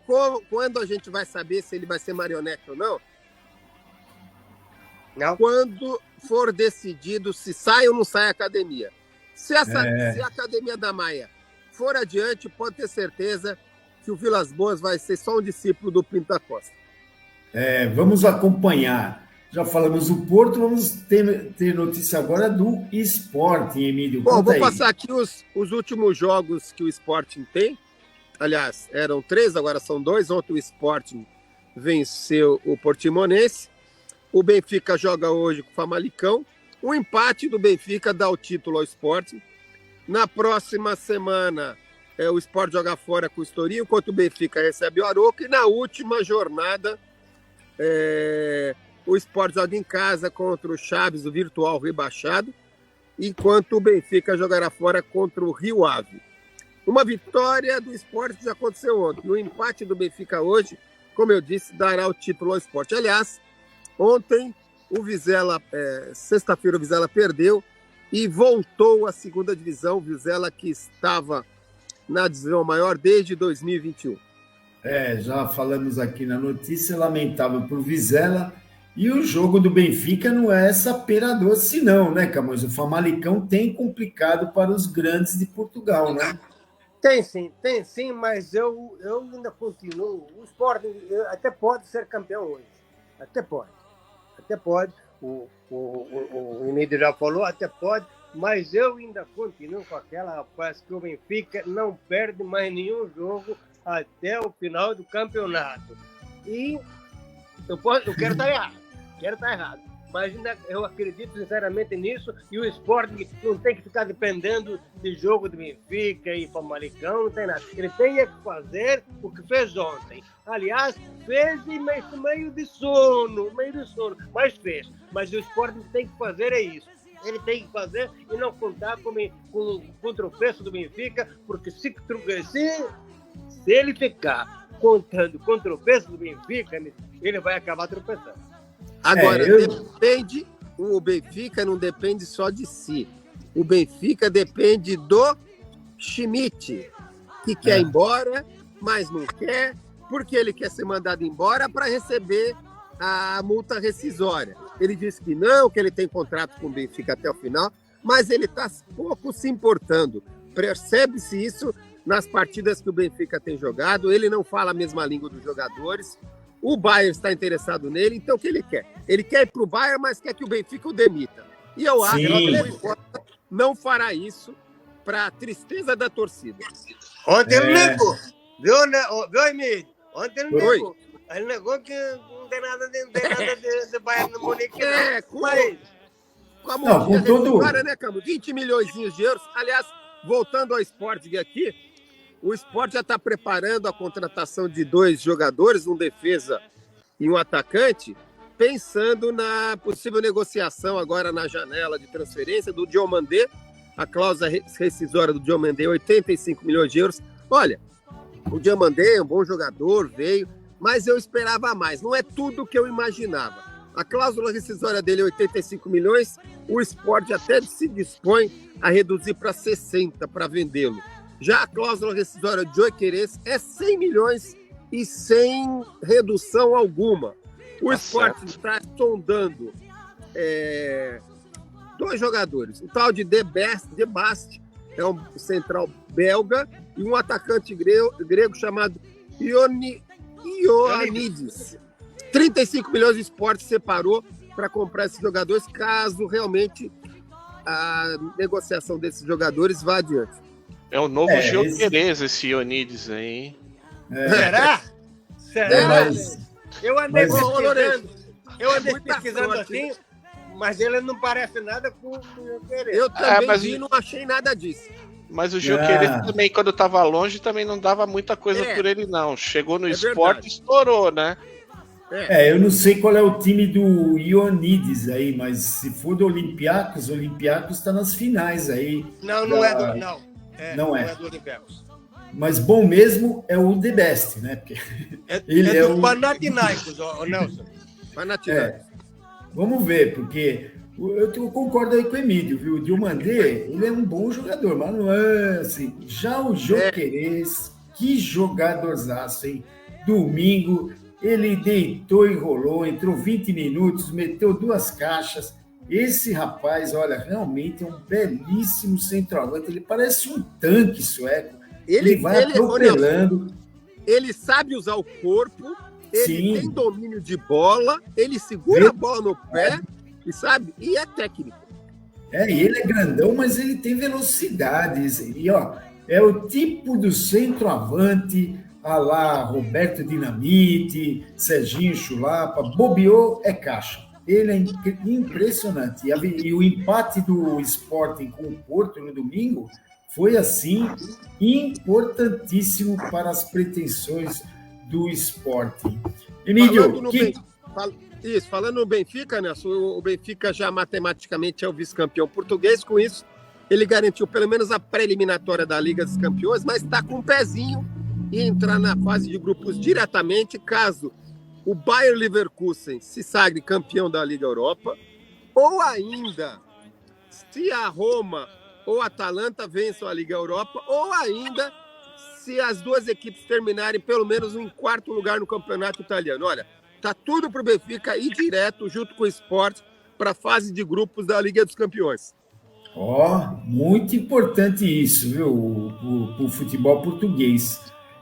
quando a gente vai saber se ele vai ser marionete ou não? Não. Quando for decidido se sai ou não sai a academia. Se a academia da Maia for adiante, pode ter certeza que o Vilas Boas vai ser só um discípulo do Pinto da Costa. Vamos acompanhar. Já falamos do Porto, vamos ter notícia agora do Sporting, Emílio. Bom, vou passar aqui os últimos jogos que o Sporting tem. Aliás, eram 3, agora são 2. Ontem o Sporting venceu o Portimonense. O Benfica joga hoje com o Famalicão. O empate do Benfica dá o título ao Sporting. Na próxima semana, o Sport joga fora com o Estoril, enquanto o Benfica recebe o Arouca. E na última jornada, o Sport joga em casa contra o Chaves, o virtual rebaixado, enquanto o Benfica jogará fora contra o Rio Ave. Uma vitória do Sport que já aconteceu ontem. O empate do Benfica hoje, como eu disse, dará o título ao Sport. Aliás, ontem, o Vizela, sexta-feira, o Vizela perdeu e voltou à segunda divisão. O Vizela, que estava na divisão maior desde 2021. Já falamos aqui na notícia, lamentável para o Vizela. E o jogo do Benfica não é essa pera doce, não, né, Camões? O Famalicão tem complicado para os grandes de Portugal, né? Tem sim, mas eu ainda continuo. O Sport até pode ser campeão hoje. Até pode. O Emílio já falou, até pode. Mas eu ainda continuo com aquela, rapaz, que o Benfica não perde mais nenhum jogo até o final do campeonato. E eu quero estar errado. Mas ainda eu acredito sinceramente nisso, e o Sport não tem que ficar dependendo de jogo do Benfica e Famalicão, não tem nada. Ele tem que fazer o que fez ontem. Aliás, fez meio de sono, mas fez. Mas o Sport tem que fazer isso. Ele tem que fazer e não contar com o tropeço do Benfica, porque se ele ficar contando com o tropeço do Benfica, ele vai acabar tropeçando. Agora, o Benfica não depende só de si. O Benfica depende do Schmidt, que quer ir embora, mas não quer, porque ele quer ser mandado embora para receber a multa rescisória. Ele disse que não, que ele tem contrato com o Benfica até o final, mas ele está pouco se importando. Percebe-se isso nas partidas que o Benfica tem jogado. Ele não fala a mesma língua dos jogadores. O Bayern está interessado nele, então o que ele quer? Ele quer ir para o Bayern, mas quer que o Benfica o demita. E eu acho que ele não fará isso para a tristeza da torcida. Ontem ele negou. Viu, Emílio? Ontem ele negou. Ele negou que não tem nada de Bayern no Munique. Com a multa rescisória, né, Camo? 20 milhões de euros. Aliás, voltando ao Sporting aqui, o Sport já está preparando a contratação de 2 jogadores, um defesa e um atacante, pensando na possível negociação agora na janela de transferência do Diomandé. A cláusula rescisória do Diomandé é 85 milhões de euros. Olha, o Diomandé é um bom jogador, veio, mas eu esperava mais. Não é tudo o que eu imaginava. A cláusula rescisória dele é 85 milhões, o Sport até se dispõe a reduzir para 60 para vendê-lo. Já a cláusula rescisória de Gyökeres é 100 milhões e sem redução alguma. O Sport está sondando 2 jogadores. O tal de De Bast, é um central belga, e um atacante grego chamado Ioannidis. 35 milhões de Sport separou para comprar esses jogadores, caso realmente a negociação desses jogadores vá adiante. É o novo Gyökeres, esse Ioannidis aí. Será? Mas Eu andei pesquisando assim, mas ele não parece nada com o Gyökeres. Eu também não achei nada disso. Mas o Gyökeres também, quando estava longe, também não dava muita coisa por ele, não. Chegou no Sport e estourou, né? Eu não sei qual é o time do Ioannidis aí, mas se for do Olympiacos, o Olympiacos está nas finais aí. Não é do Olympiacos. Mas bom mesmo é o The Best, né? Porque ele é do Panathinaikos, Nelson. Panathinaikos. Vamos ver, porque eu concordo aí com o Emílio, viu? O Diomandé, ele é um bom jogador, mas não é assim. Já o Gyökeres, que jogadorzaço, hein? Domingo, ele deitou e rolou, entrou 20 minutos, meteu 2 caixas. Esse rapaz, olha, realmente é um belíssimo centroavante. Ele parece um tanque sueco. Ele vai atropelando. Ele sabe usar o corpo, ele tem domínio de bola, ele segura a bola no pé, e é técnico. E ele é grandão, mas ele tem velocidade. E, é o tipo do centroavante, a lá Roberto Dinamite, Serginho Chulapa, bobeou, é caixa. Ele é impressionante. E o empate do Sporting com o Porto no domingo foi, assim, importantíssimo para as pretensões do Sporting. Emílio, falando no Benfica, Nelson, o Benfica já matematicamente é o vice-campeão português. Com isso, ele garantiu pelo menos a pré-eliminatória da Liga dos Campeões, mas está com um pezinho e entrar na fase de grupos diretamente, caso o Bayer Leverkusen se sagre campeão da Liga Europa, ou ainda, se a Roma ou a Atalanta vençam a Liga Europa, ou ainda, se as duas equipes terminarem pelo menos em quarto lugar no campeonato italiano. Olha, tá tudo para o Benfica ir direto, junto com o Sport, para a fase de grupos da Liga dos Campeões. Muito importante isso, viu? O futebol português.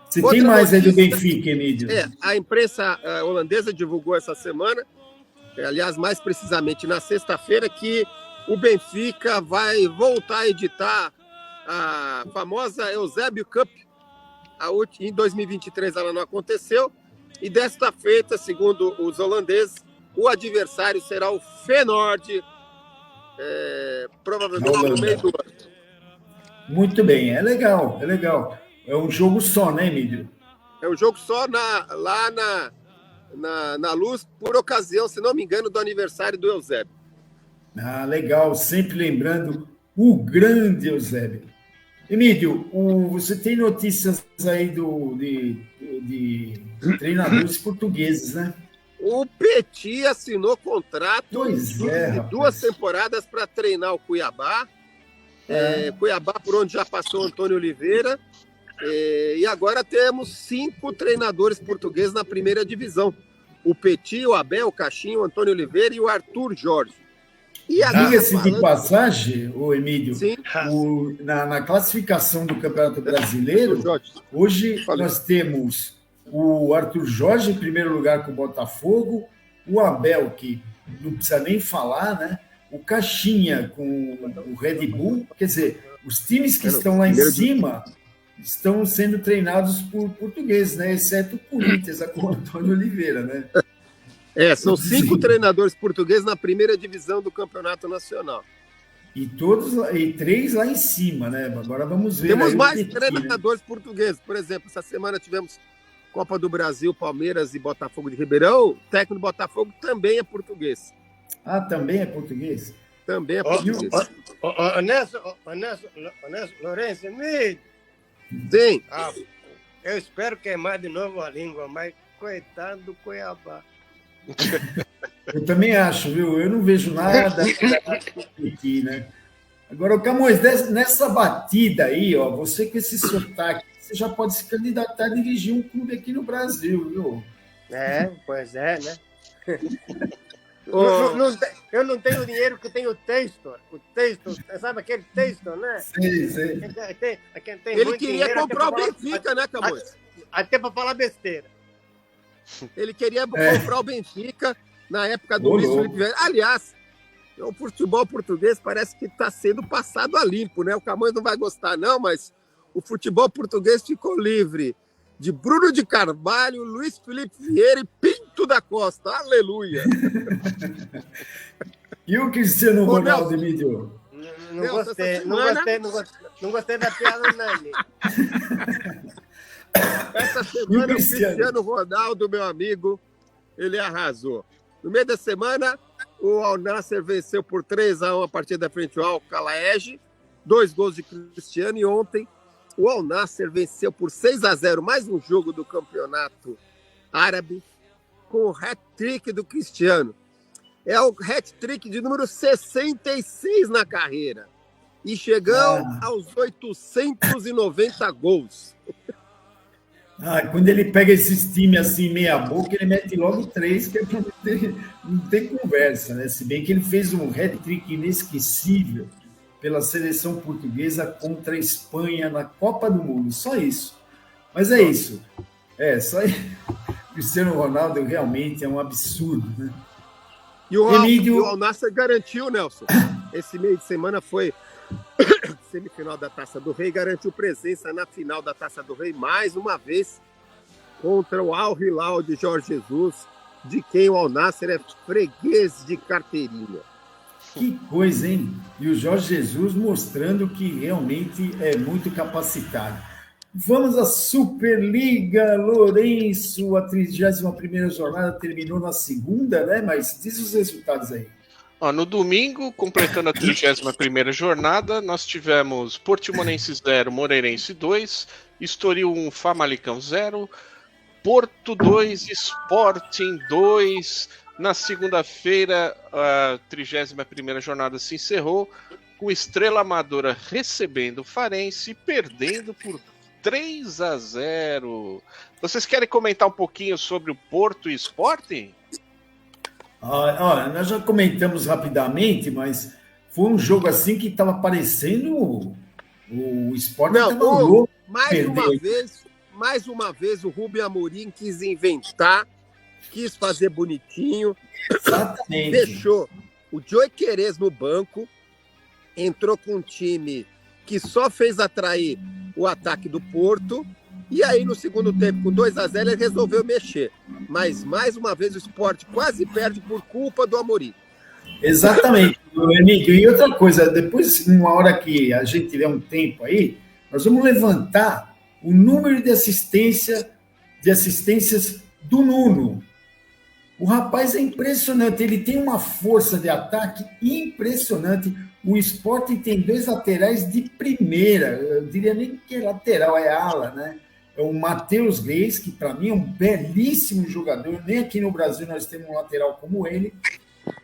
Você Outra tem mais aí do notícia- Benfica, Emílio? A imprensa holandesa divulgou essa semana, aliás, mais precisamente na sexta-feira, que o Benfica vai voltar a editar a famosa Eusébio Cup. Em 2023 ela não aconteceu, e desta feita, segundo os holandeses, o adversário será o Feyenoord, provavelmente no meio do ano. Muito bem, é legal. É um jogo só, né, Emílio? É um jogo só lá na Luz, por ocasião, se não me engano, do aniversário do Eusébio. Ah, legal, sempre lembrando o grande Eusébio. Emílio, você tem notícias aí de treinadores portugueses, né? O Petit assinou contrato Pois é, de 2 temporadas para treinar o Cuiabá. Cuiabá, por onde já passou o Antônio Oliveira. E agora temos 5 treinadores portugueses na primeira divisão. O Petit, o Abel, o Caixinho, o Antônio Oliveira e o Arthur Jorge. E agora, Diga-se de passagem, Emílio, Sim. na classificação do Campeonato Brasileiro, Jorge. hoje nós temos o Arthur Jorge em primeiro lugar com o Botafogo, o Abel, que não precisa nem falar, né? O Caixinha com o Red Bull. Quer dizer, os times que estão lá em cima estão sendo treinados por portugueses, né? Exceto o Corinthians, com o Antônio Oliveira, né? São 5 treinadores portugueses na primeira divisão do Campeonato Nacional. E 3 lá em cima, né? Agora vamos ver. Temos aí o mais Petit, treinadores portugueses. Por exemplo, essa semana tivemos Copa do Brasil, Palmeiras e Botafogo de Ribeirão. O técnico do Botafogo também é português. Ah, também é português? Também é português. Honesto, Lourenço, Emílio. Sim. Eu espero queimar de novo a língua, mas coitado do Cuiabá. Eu também acho, viu? Eu não vejo nada aqui, né? Agora, o Camões, nessa batida aí, ó, você com esse sotaque, você já pode se candidatar a dirigir um clube aqui no Brasil, viu? Pois é, né? Ô, Eu não tenho dinheiro que tem o texto. O texto, sabe aquele texto, né? Sei. Tem ele muito queria dinheiro, comprar o até pra Benfica, né, Camões? Até para falar besteira. Ele queria comprar o Benfica na época do Ô, Luiz louco. Felipe Vieira. Aliás, o futebol português parece que está sendo passado a limpo, né? O Camões não vai gostar, não, mas o futebol português ficou livre de Bruno de Carvalho, Luiz Felipe Vieira e Pinto da Costa. Aleluia! E o Cristiano Ô, Ronaldo, Nelson. Emílio? Não gostei da piada, não. Essa semana o Cristiano? Cristiano Ronaldo, meu amigo, ele arrasou. No meio da semana, o Al Nassr venceu por 3-1 a partida frente ao Al-Kalaej, 2 gols de Cristiano, e ontem o Al Nassr venceu por 6-0, mais um jogo do campeonato árabe, com o hat-trick do Cristiano. É o hat-trick de número 66 na carreira. E chegou aos 890 gols. Quando ele pega esses times assim, meia boca, ele mete logo 3, que é para não ter conversa, né? Se bem que ele fez um hat-trick inesquecível pela seleção portuguesa contra a Espanha na Copa do Mundo. Só isso. Mas é isso. Só isso. Cristiano Ronaldo realmente é um absurdo, né? E o Emílio... Al Nassr garantiu, Nelson. Esse meio de semana foi semifinal da Taça do Rei, garantiu presença na final da Taça do Rei mais uma vez contra o Al Hilal de Jorge Jesus, de quem o Al Nassr é freguês de carteirinha. Que coisa, hein? E o Jorge Jesus mostrando que realmente é muito capacitado. Vamos à Superliga, Lourenço, a 31ª jornada terminou na segunda, né? Mas diz os resultados aí. No domingo, completando a 31ª jornada, nós tivemos Portimonense 0, Moreirense 2, Estoril 1, Famalicão 0, Porto 2, Sporting 2. Na segunda-feira, a 31ª jornada se encerrou com Estrela Amadora recebendo o Farense e perdendo por 3-0. Vocês querem comentar um pouquinho sobre o Porto e Sporting? Olha, nós já comentamos rapidamente, mas foi um jogo assim que estava parecendo o Sporting estava louco. Mais uma vez o Rubem Amorim quis inventar, quis fazer bonitinho. Exatamente. Deixou o Joey Queiroz no banco, entrou com um time que só fez atrair o ataque do Porto, e aí no segundo tempo, com 2-0, ele resolveu mexer. Mas, mais uma vez, o Sport quase perde por culpa do Amorim. Exatamente, Emílio. E outra coisa, depois, numa hora que a gente tiver um tempo aí, nós vamos levantar o número de assistências do Nuno. O rapaz é impressionante, ele tem uma força de ataque impressionante. O Sporting tem 2 laterais de primeira, eu diria nem que é lateral, é ala, né? É o Matheus Reis, que para mim é um belíssimo jogador, nem aqui no Brasil nós temos um lateral como ele.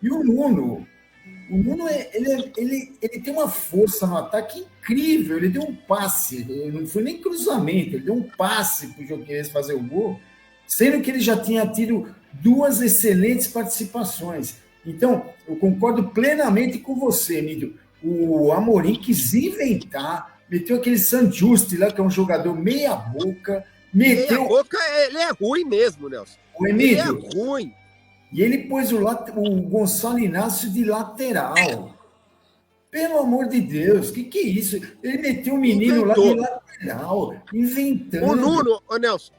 E o Nuno ele tem uma força no ataque incrível, ele deu um passe, não foi nem cruzamento, ele deu um passe para o Joqueirense fazer o gol, sendo que ele já tinha tido 2 excelentes participações. Então, eu concordo plenamente com você, Emílio. O Amorim quis inventar, meteu aquele Sanjusti lá, que é um jogador meia boca. Meia boca, ele é ruim mesmo, Nelson. O Emílio, ele é ruim. E ele pôs o Gonçalo Inácio de lateral. Pelo amor de Deus, que é isso? Ele meteu o menino lá de lateral, inventando.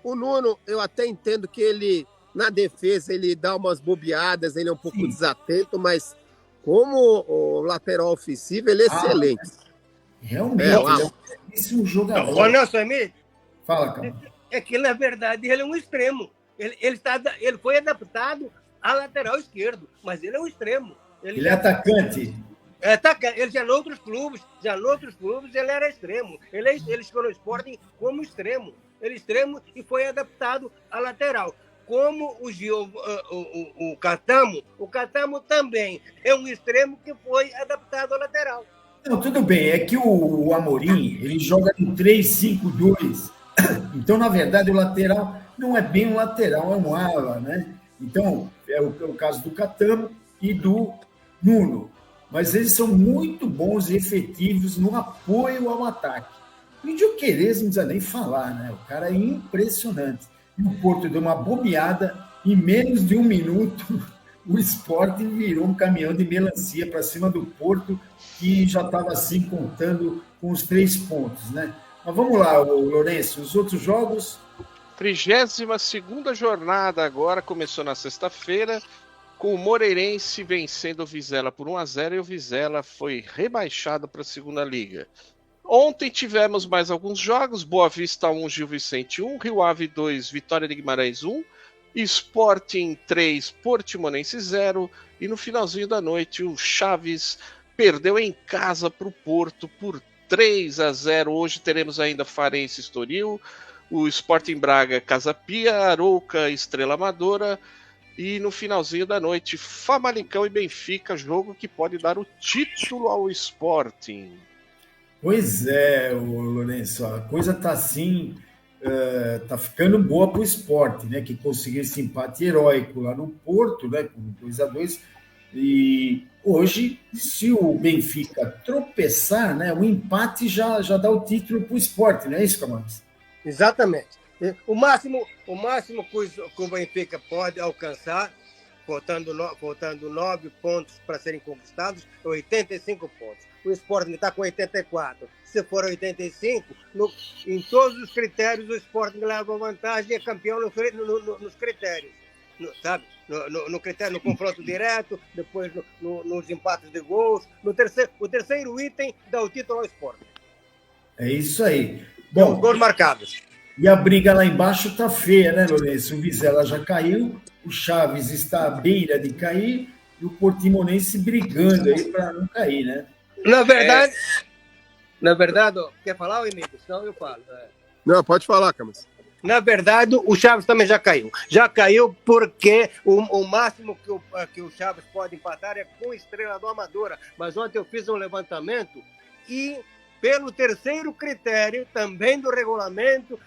O Nuno, eu até entendo que ele, na defesa, ele dá umas bobeadas, ele é um pouco desatento, mas como o lateral ofensivo, ele é excelente. Realmente, ele é um jogador. Ô, Nelson Emílio. Fala, cara. É que, na verdade, ele é um extremo. Ele foi adaptado a lateral esquerdo, mas ele é um extremo. Ele é atacante. Ele já em outros clubes ele era extremo. Ele chegou no Sporting como extremo. Ele é extremo e foi adaptado a lateral. Como o Catamo também é um extremo que foi adaptado a lateral. Não, tudo bem, é que o Amorim, ele joga no 3-5-2. Então, na verdade, o lateral não é bem um lateral, é um ala, né? Então, é o caso do Catamo e do Nuno. Mas eles são muito bons e efetivos no apoio ao ataque. O Joqueirense não precisa nem falar, né? O cara é impressionante. E o Porto deu uma bobeada, em menos de 1 minuto, o Sporting virou um caminhão de melancia para cima do Porto, que já estava assim contando com os 3 pontos, né? Mas vamos lá, Lourenço, os outros jogos... 32ª jornada agora, começou na sexta-feira, com o Moreirense vencendo o Vizela por 1-0 e o Vizela foi rebaixado para a segunda liga. Ontem tivemos mais alguns jogos, Boa Vista 1, Gil Vicente 1, Rio Ave 2, Vitória de Guimarães 1, Sporting 3, Portimonense 0 e no finalzinho da noite o Chaves perdeu em casa para o Porto por 3-0. Hoje teremos ainda Farense Estoril, o Sporting Braga, Casa Pia, Arouca, Estrela Amadora e no finalzinho da noite Famalicão e Benfica, jogo que pode dar o título ao Sporting. Pois é, Lourenço, a coisa está assim, tá ficando boa para o Sporting, né? Que conseguiu esse empate heróico lá no Porto, né? Com 2-2. E hoje, se o Benfica tropeçar, né? O empate já dá o título para o Sporting, não é isso, Camões? Exatamente. O máximo que o Benfica pode alcançar, faltando 9 pontos para serem conquistados, é 85 pontos. O Sporting está com 84. Se for 85, em todos os critérios, o Sporting leva vantagem e é campeão nos critérios. Sabe? No critério, no confronto direto, depois nos empates de gols. O terceiro item dá o título ao Sporting. É isso aí. Bom, gols marcados. E a briga lá embaixo está feia, né, Lourenço? O Vizela já caiu, o Chaves está à beira de cair e o Portimonense brigando aí para não cair, né? Na verdade, quer falar, Emílio? Senão eu falo. Não, pode falar, Camus. Na verdade, o Chaves também já caiu. Já caiu porque o máximo que o Chaves pode empatar é com a Estrela do Amadora. Mas ontem eu fiz um levantamento e pelo terceiro critério, também do regulamento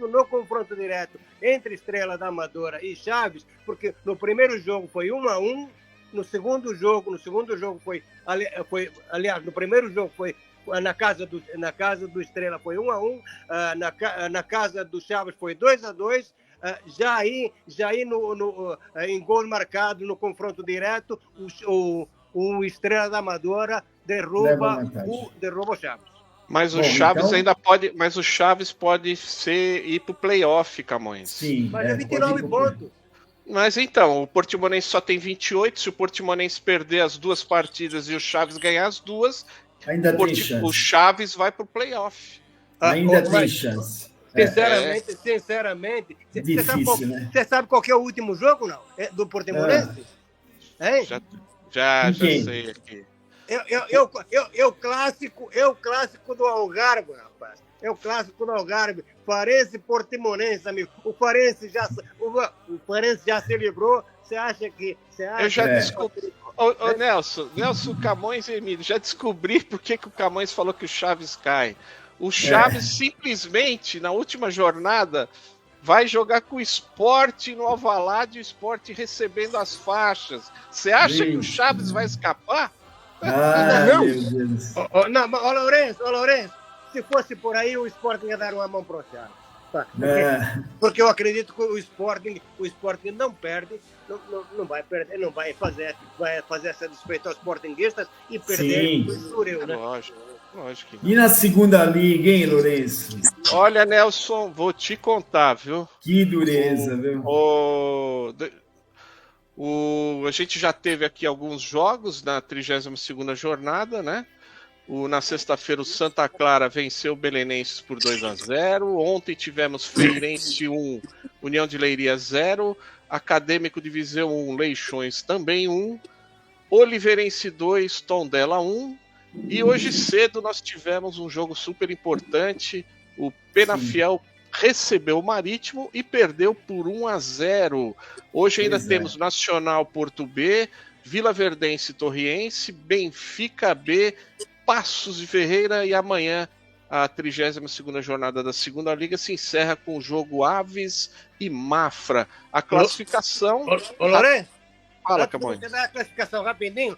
no confronto direto entre Estrela da Amadora e Chaves, porque no primeiro jogo foi 1-1, no segundo jogo foi, aliás, no primeiro jogo foi na casa do Estrela foi 1-1, na casa do Chaves foi 2-2. Já aí em gol marcado no confronto direto, o Estrela da Amadora derruba o Chaves. Mas o Chaves então... ainda pode. Mas o Chaves pode ir pro playoff, Camões. Sim. Mas é 29 pontos. Mas então, o Portimonense só tem 28. Se o Portimonense perder as 2 partidas e o Chaves ganhar as 2, ainda tem chance. O Chaves vai pro playoff. Ainda tem chance. Sinceramente. Difícil, né? Você sabe qual que é o último jogo, não? Do Portimonense? Hein? Já sei aqui. Eu clássico do Algarve, rapaz. É o clássico do Algarve. Farense Portimonense, amigo. O Farense já se livrou. Você acha que... Eu já descobri. Ô, Nelson Camões e Emílio, já descobri por que o Camões falou que o Chaves cai. O Chaves simplesmente, na última jornada, vai jogar com o Sport no Alvalade e o Sport recebendo as faixas. Você acha que o Chaves vai escapar? Não. Ô, Lourenço, se fosse por aí, o Sport ia dar uma mão pro Chaves. Tá? Porque eu acredito que o Sporting não perde, não vai perder, vai fazer essa desfeita aos sportinguistas e perder o Estoril, né? Lógico. E na segunda liga, hein, Lourenço? Olha, Nelson, vou te contar, viu? Que dureza, viu? A gente já teve aqui alguns jogos na 32ª jornada, né? Na sexta-feira, o Santa Clara venceu o Belenenses por 2-0. Ontem tivemos Feirense 1, União de Leiria 0. Acadêmico de Viseu 1, Leixões também 1. Oliveirense 2, Tondela 1. E hoje cedo nós tivemos um jogo super importante. O Penafiel recebeu o Marítimo e perdeu por 1-0. Hoje ainda temos Nacional Porto B, Vila Verdense Torriense, Benfica B, Passos de Ferreira, e amanhã a 32ª jornada da segunda liga se encerra com o jogo Aves e Mafra. A classificação... Ô Lourenço, fala, Camões. Você dá a classificação rapidinho.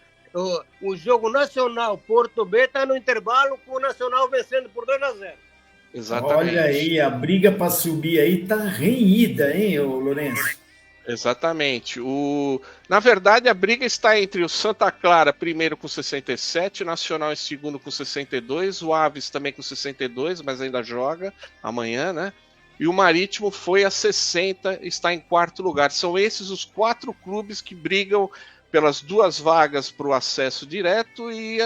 O jogo Nacional Porto B está no intervalo com o Nacional vencendo por 2-0. Exatamente. Olha aí, a briga para subir aí tá renhida, hein, Lourenço? Exatamente. Na verdade, a briga está entre o Santa Clara, primeiro com 67, Nacional em segundo com 62, o Aves também com 62, mas ainda joga amanhã, né? E o Marítimo foi a 60, está em quarto lugar. São esses os 4 clubes que brigam pelas 2 vagas para o acesso direto e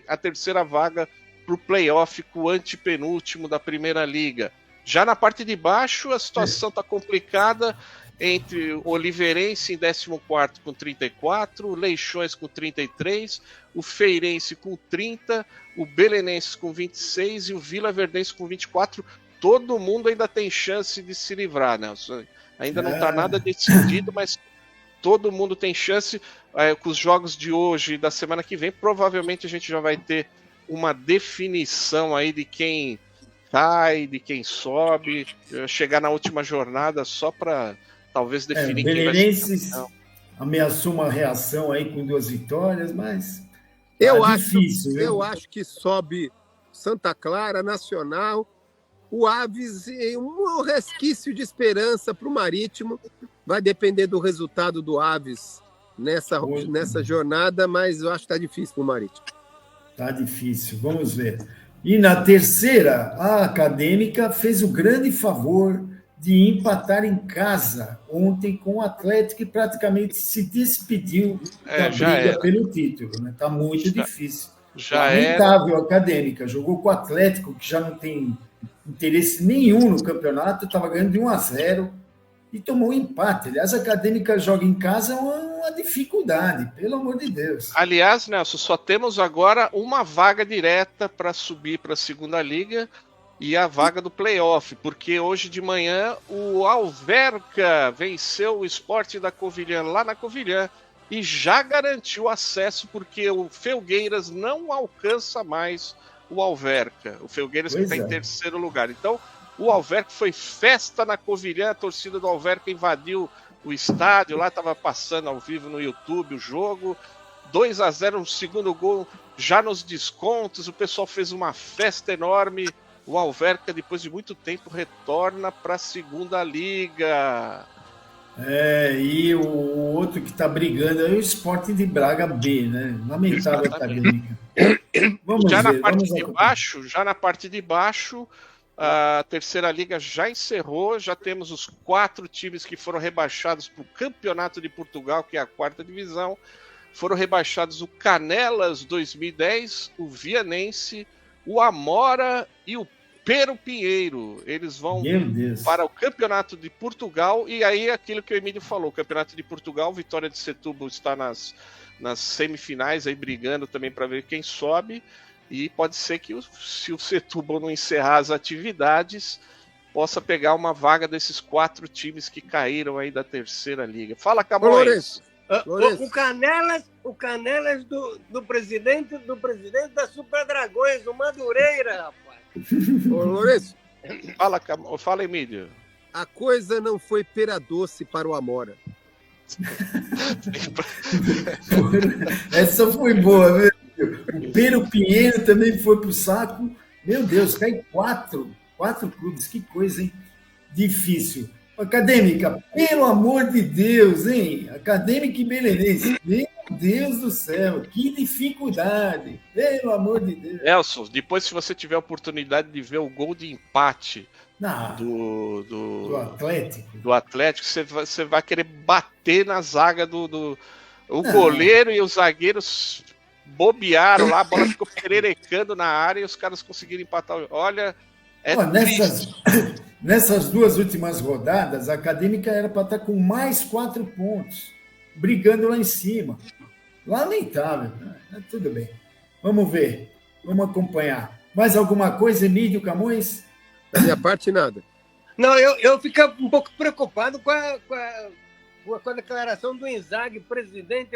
a terceira vaga para o playoff com o antepenúltimo da Primeira Liga. Já na parte de baixo, a situação está complicada entre o Oliveirense em 14º com 34, o Leixões com 33, o Feirense com 30, o Belenenses com 26 e o Vila Verdense com 24. Todo mundo ainda tem chance de se livrar, Nelson. Ainda não está nada decidido, mas todo mundo tem chance. Com os jogos de hoje e da semana que vem, provavelmente a gente já vai ter uma definição aí de quem cai, de quem sobe, chegar na última jornada só para talvez definir quem vai ser. Ameaçou uma reação aí com 2 vitórias, mas eu acho que sobe Santa Clara, Nacional, o Aves e um resquício de esperança para o Marítimo. Vai depender do resultado do Aves nessa jornada, mas eu acho que está difícil para o Marítimo. Tá difícil, vamos ver. E na terceira, a Acadêmica fez o grande favor de empatar em casa ontem com o Atlético e praticamente se despediu da briga pelo título. Né? Tá muito difícil. Lamentável a Acadêmica. Jogou com o Atlético, que já não tem interesse nenhum no campeonato, estava ganhando de 1-0 e tomou um empate. Aliás, a Acadêmica joga em casa é uma dificuldade, pelo amor de Deus. Aliás, Nelson, só temos agora uma vaga direta para subir para a segunda liga e a vaga do playoff, porque hoje de manhã o Alverca venceu o Sport da Covilhã lá na Covilhã e já garantiu acesso, porque o Felgueiras não alcança mais o Alverca. O Felgueiras que Pois está é. em terceiro lugar. Então, o Alverca foi festa na Covilhã, a torcida do Alverca invadiu o estádio, lá estava passando ao vivo no YouTube o jogo. 2-0, um segundo gol já nos descontos, o pessoal fez uma festa enorme. O Alverca, depois de muito tempo, retorna para a segunda liga. E o outro que está brigando é o Sporting de Braga B, né? Lamentável Acadêmica. Vamos Já ver, na parte vamos de acompanhar. baixo, a terceira liga já encerrou, já temos os 4 times que foram rebaixados para o Campeonato de Portugal, que é a 4ª divisão. Foram rebaixados o Canelas 2010, o Vianense, o Amora e o Pero Pinheiro. Eles vão Meu Deus. para o Campeonato de Portugal, e aí aquilo que o Emílio falou, o Campeonato de Portugal, Vitória de Setúbal está nas semifinais, aí brigando também para ver quem sobe, e pode ser que se o Setúbal não encerrar as atividades, possa pegar uma vaga desses 4 times que caíram aí da terceira liga. Fala, Camões. O Canelas do presidente da Super Dragões, o Madureira, rapaz. Ô, Lourenço, Fala, Emílio. a coisa não foi pera doce para o Amora. Essa foi boa, viu? O Pero Pinheiro também foi pro saco. Meu Deus, cai 4 clubes, que coisa, hein? Difícil. Acadêmica, pelo amor de Deus, hein? Acadêmica e Belenense, meu Deus do céu, que dificuldade, pelo amor de Deus. Elson, depois se você tiver a oportunidade de ver o gol de empate Não, do Atlético. do Atlético, você vai querer bater na zaga o goleiro e os zagueiros bobearam lá, a bola ficou pererecando na área e os caras conseguiram empatar. Olha, nessas 2 últimas rodadas, a Acadêmica era para estar com mais 4 pontos, brigando lá em cima. Lamentável, né? Tudo bem. Vamos ver, vamos acompanhar. Mais alguma coisa, Emílio Camões? Da minha parte, nada. Não, eu fico um pouco preocupado com a declaração do Inzaghi, presidente,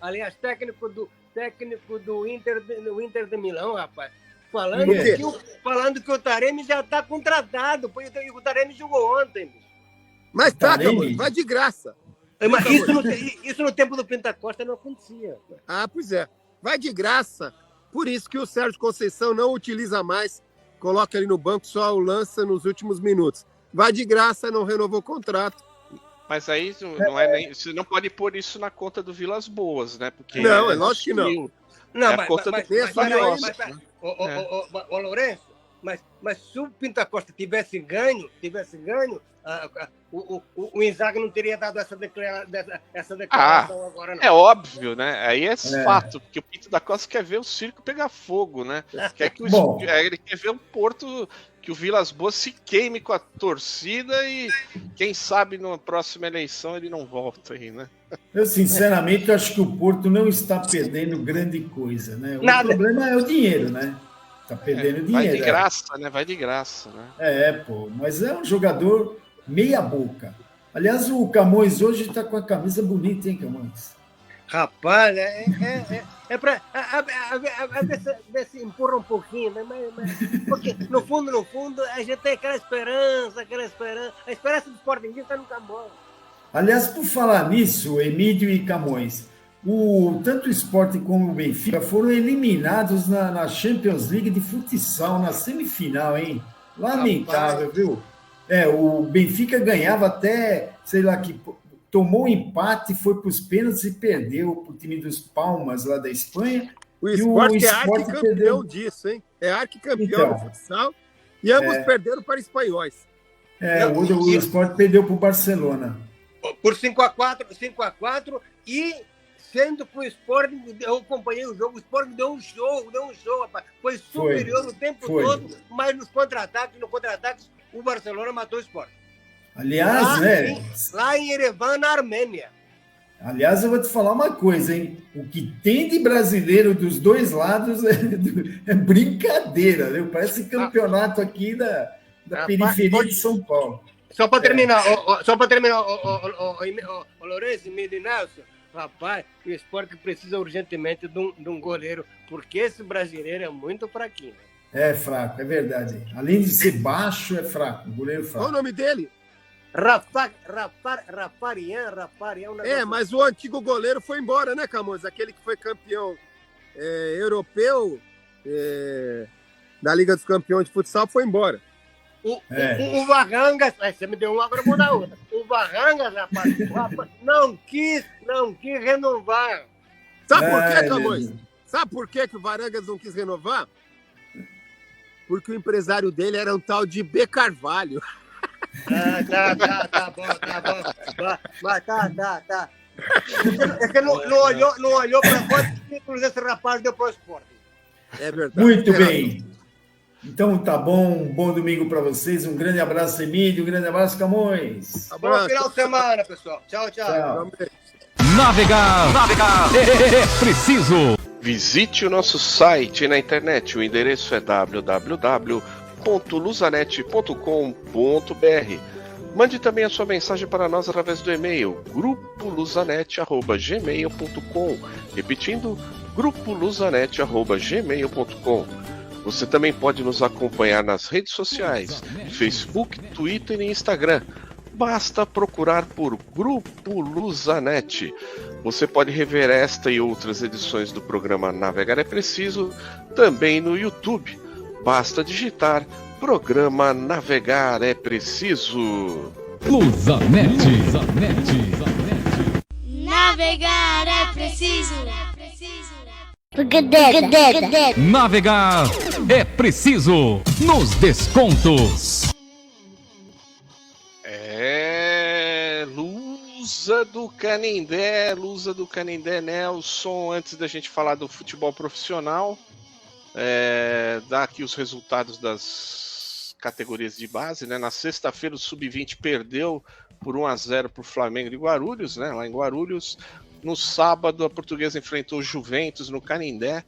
aliás, técnico do Inter de Milão, rapaz. Falando que o Taremi já está contratado, porque o Taremi jogou ontem. Mas tá, Camões, vai de graça. Mas isso no tempo do Pinta Costa não acontecia. Ah, pois é. Vai de graça. Por isso que o Sérgio Conceição não utiliza mais, coloca ele no banco, só o lança nos últimos minutos. Vai de graça, não renovou o contrato. mas aí não é nem, você não pode pôr isso na conta do Vilas Boas, né? Porque não, é lógico que não. Não, é a conta do Ô, Lourenço, mas se o Pinta Costa tivesse ganho, o Inzaghi não teria dado essa declaração agora, não. É óbvio, né? Aí é fato, porque o Pinto da Costa quer ver o circo pegar fogo, né? Quer que ele quer ver um Porto, que o Vilas Boas se queime com a torcida e quem sabe na próxima eleição ele não volta aí, né? Eu, sinceramente, acho que o Porto não está perdendo grande coisa, né? O problema é o dinheiro, né? Está perdendo dinheiro. Vai de graça, né? Vai de graça, né? Mas é um jogador meia boca. Aliás, o Camões hoje está com a camisa bonita, hein, Camões? Rapaz, é para ver se empurra um pouquinho, né? Mas, porque no fundo, a gente tem aquela esperança, a esperança do Sportingista nunca morre. Aliás, por falar nisso, Emílio e Camões, tanto o Sporting como o Benfica foram eliminados na Champions League de futsal, na semifinal, hein? Lamentável, viu? O Benfica ganhava até, sei lá, que tomou um empate, foi para os pênaltis e perdeu para o time dos Palmas, lá da Espanha. O Sport é arquicampeão disso, hein? É arquicampeão do futsal e ambos perderam para espanhóis. O Sport perdeu para o Barcelona. Por 5-4, e sendo que o Sporting, eu acompanhei o jogo, o Sporting deu um show, rapaz. Foi superior o tempo todo, mas no contra-ataques, o Barcelona matou o Sporting. Aliás, lá em Erevan, na Armênia. Aliás, eu vou te falar uma coisa, hein? O que tem de brasileiro dos dois lados é brincadeira, viu? Parece campeonato aqui da periferia de São Paulo. Só para terminar, o Lourenço e Nelson, rapaz, o Sport precisa urgentemente de um goleiro, porque esse brasileiro é muito fraquinho. É fraco, é verdade. Além de ser baixo, é fraco. Goleiro fraco. Qual o nome dele? Raparian, um negócio... Mas o antigo goleiro foi embora, né, Camões? Aquele que foi campeão europeu da Liga dos Campeões de Futsal foi embora. O Varrangas, você me deu uma, agora eu vou dar outra. O Varrangas, rapaz, não quis renovar. Sabe por quê, Camões? Sabe por quê que o Varrangas não quis renovar? Porque o empresário dele era um tal de B. Carvalho. Tá bom. Mas tá. É que não olhou para quantos títulos esse rapaz deu para o Sport. É verdade. Muito bem. Então tá bom. Um bom domingo para vocês. Um grande abraço, Emílio. Um grande abraço, Camões. Bom final de semana, pessoal. Tchau. Navegar é preciso. Visite o nosso site na internet. O endereço é www.luzanet.com.br. Mande também a sua mensagem para nós através do e-mail grupoluzanet@gmail.com. Repetindo, grupoluzanet@gmail.com. Você também pode nos acompanhar nas redes sociais, Facebook, Twitter e Instagram. Basta procurar por Grupo Luzanet. Você pode rever esta e outras edições do programa Navegar é Preciso também no YouTube. Basta digitar Programa Navegar é Preciso. Luzanet. Navegar é preciso. Navegar é preciso nos descontos. Lusa do Canindé, Nelson. Antes da gente falar do futebol profissional, dar aqui os resultados das categorias de base, né? Na sexta-feira o Sub-20 perdeu por 1-0 para o Flamengo de Guarulhos, né? Lá em Guarulhos. No sábado a Portuguesa enfrentou o Juventus no Canindé.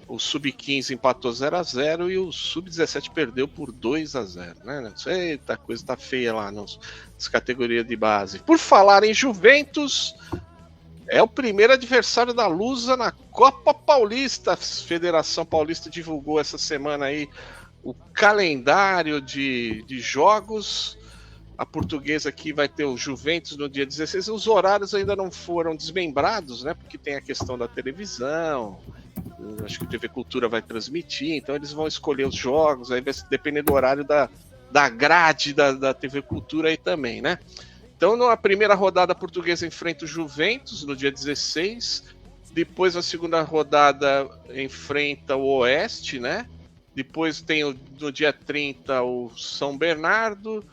O Sub-15 empatou 0-0 e o Sub-17 perdeu por 2-0, né? Eita, coisa tá feia lá nas categorias de base. Por falar em Juventus, é o primeiro adversário da Lusa na Copa Paulista. A Federação Paulista divulgou essa semana aí o calendário de jogos. A Portuguesa aqui vai ter o Juventus no dia 16. Os horários ainda não foram desmembrados, né? Porque tem a questão da televisão. Acho que o TV Cultura vai transmitir, então eles vão escolher os jogos, aí vai depender do horário da grade da TV Cultura aí também, né? Então, na primeira rodada, a Portuguesa enfrenta o Juventus no dia 16, depois na segunda rodada enfrenta o Oeste, né? Depois tem no dia 30 o São Bernardo,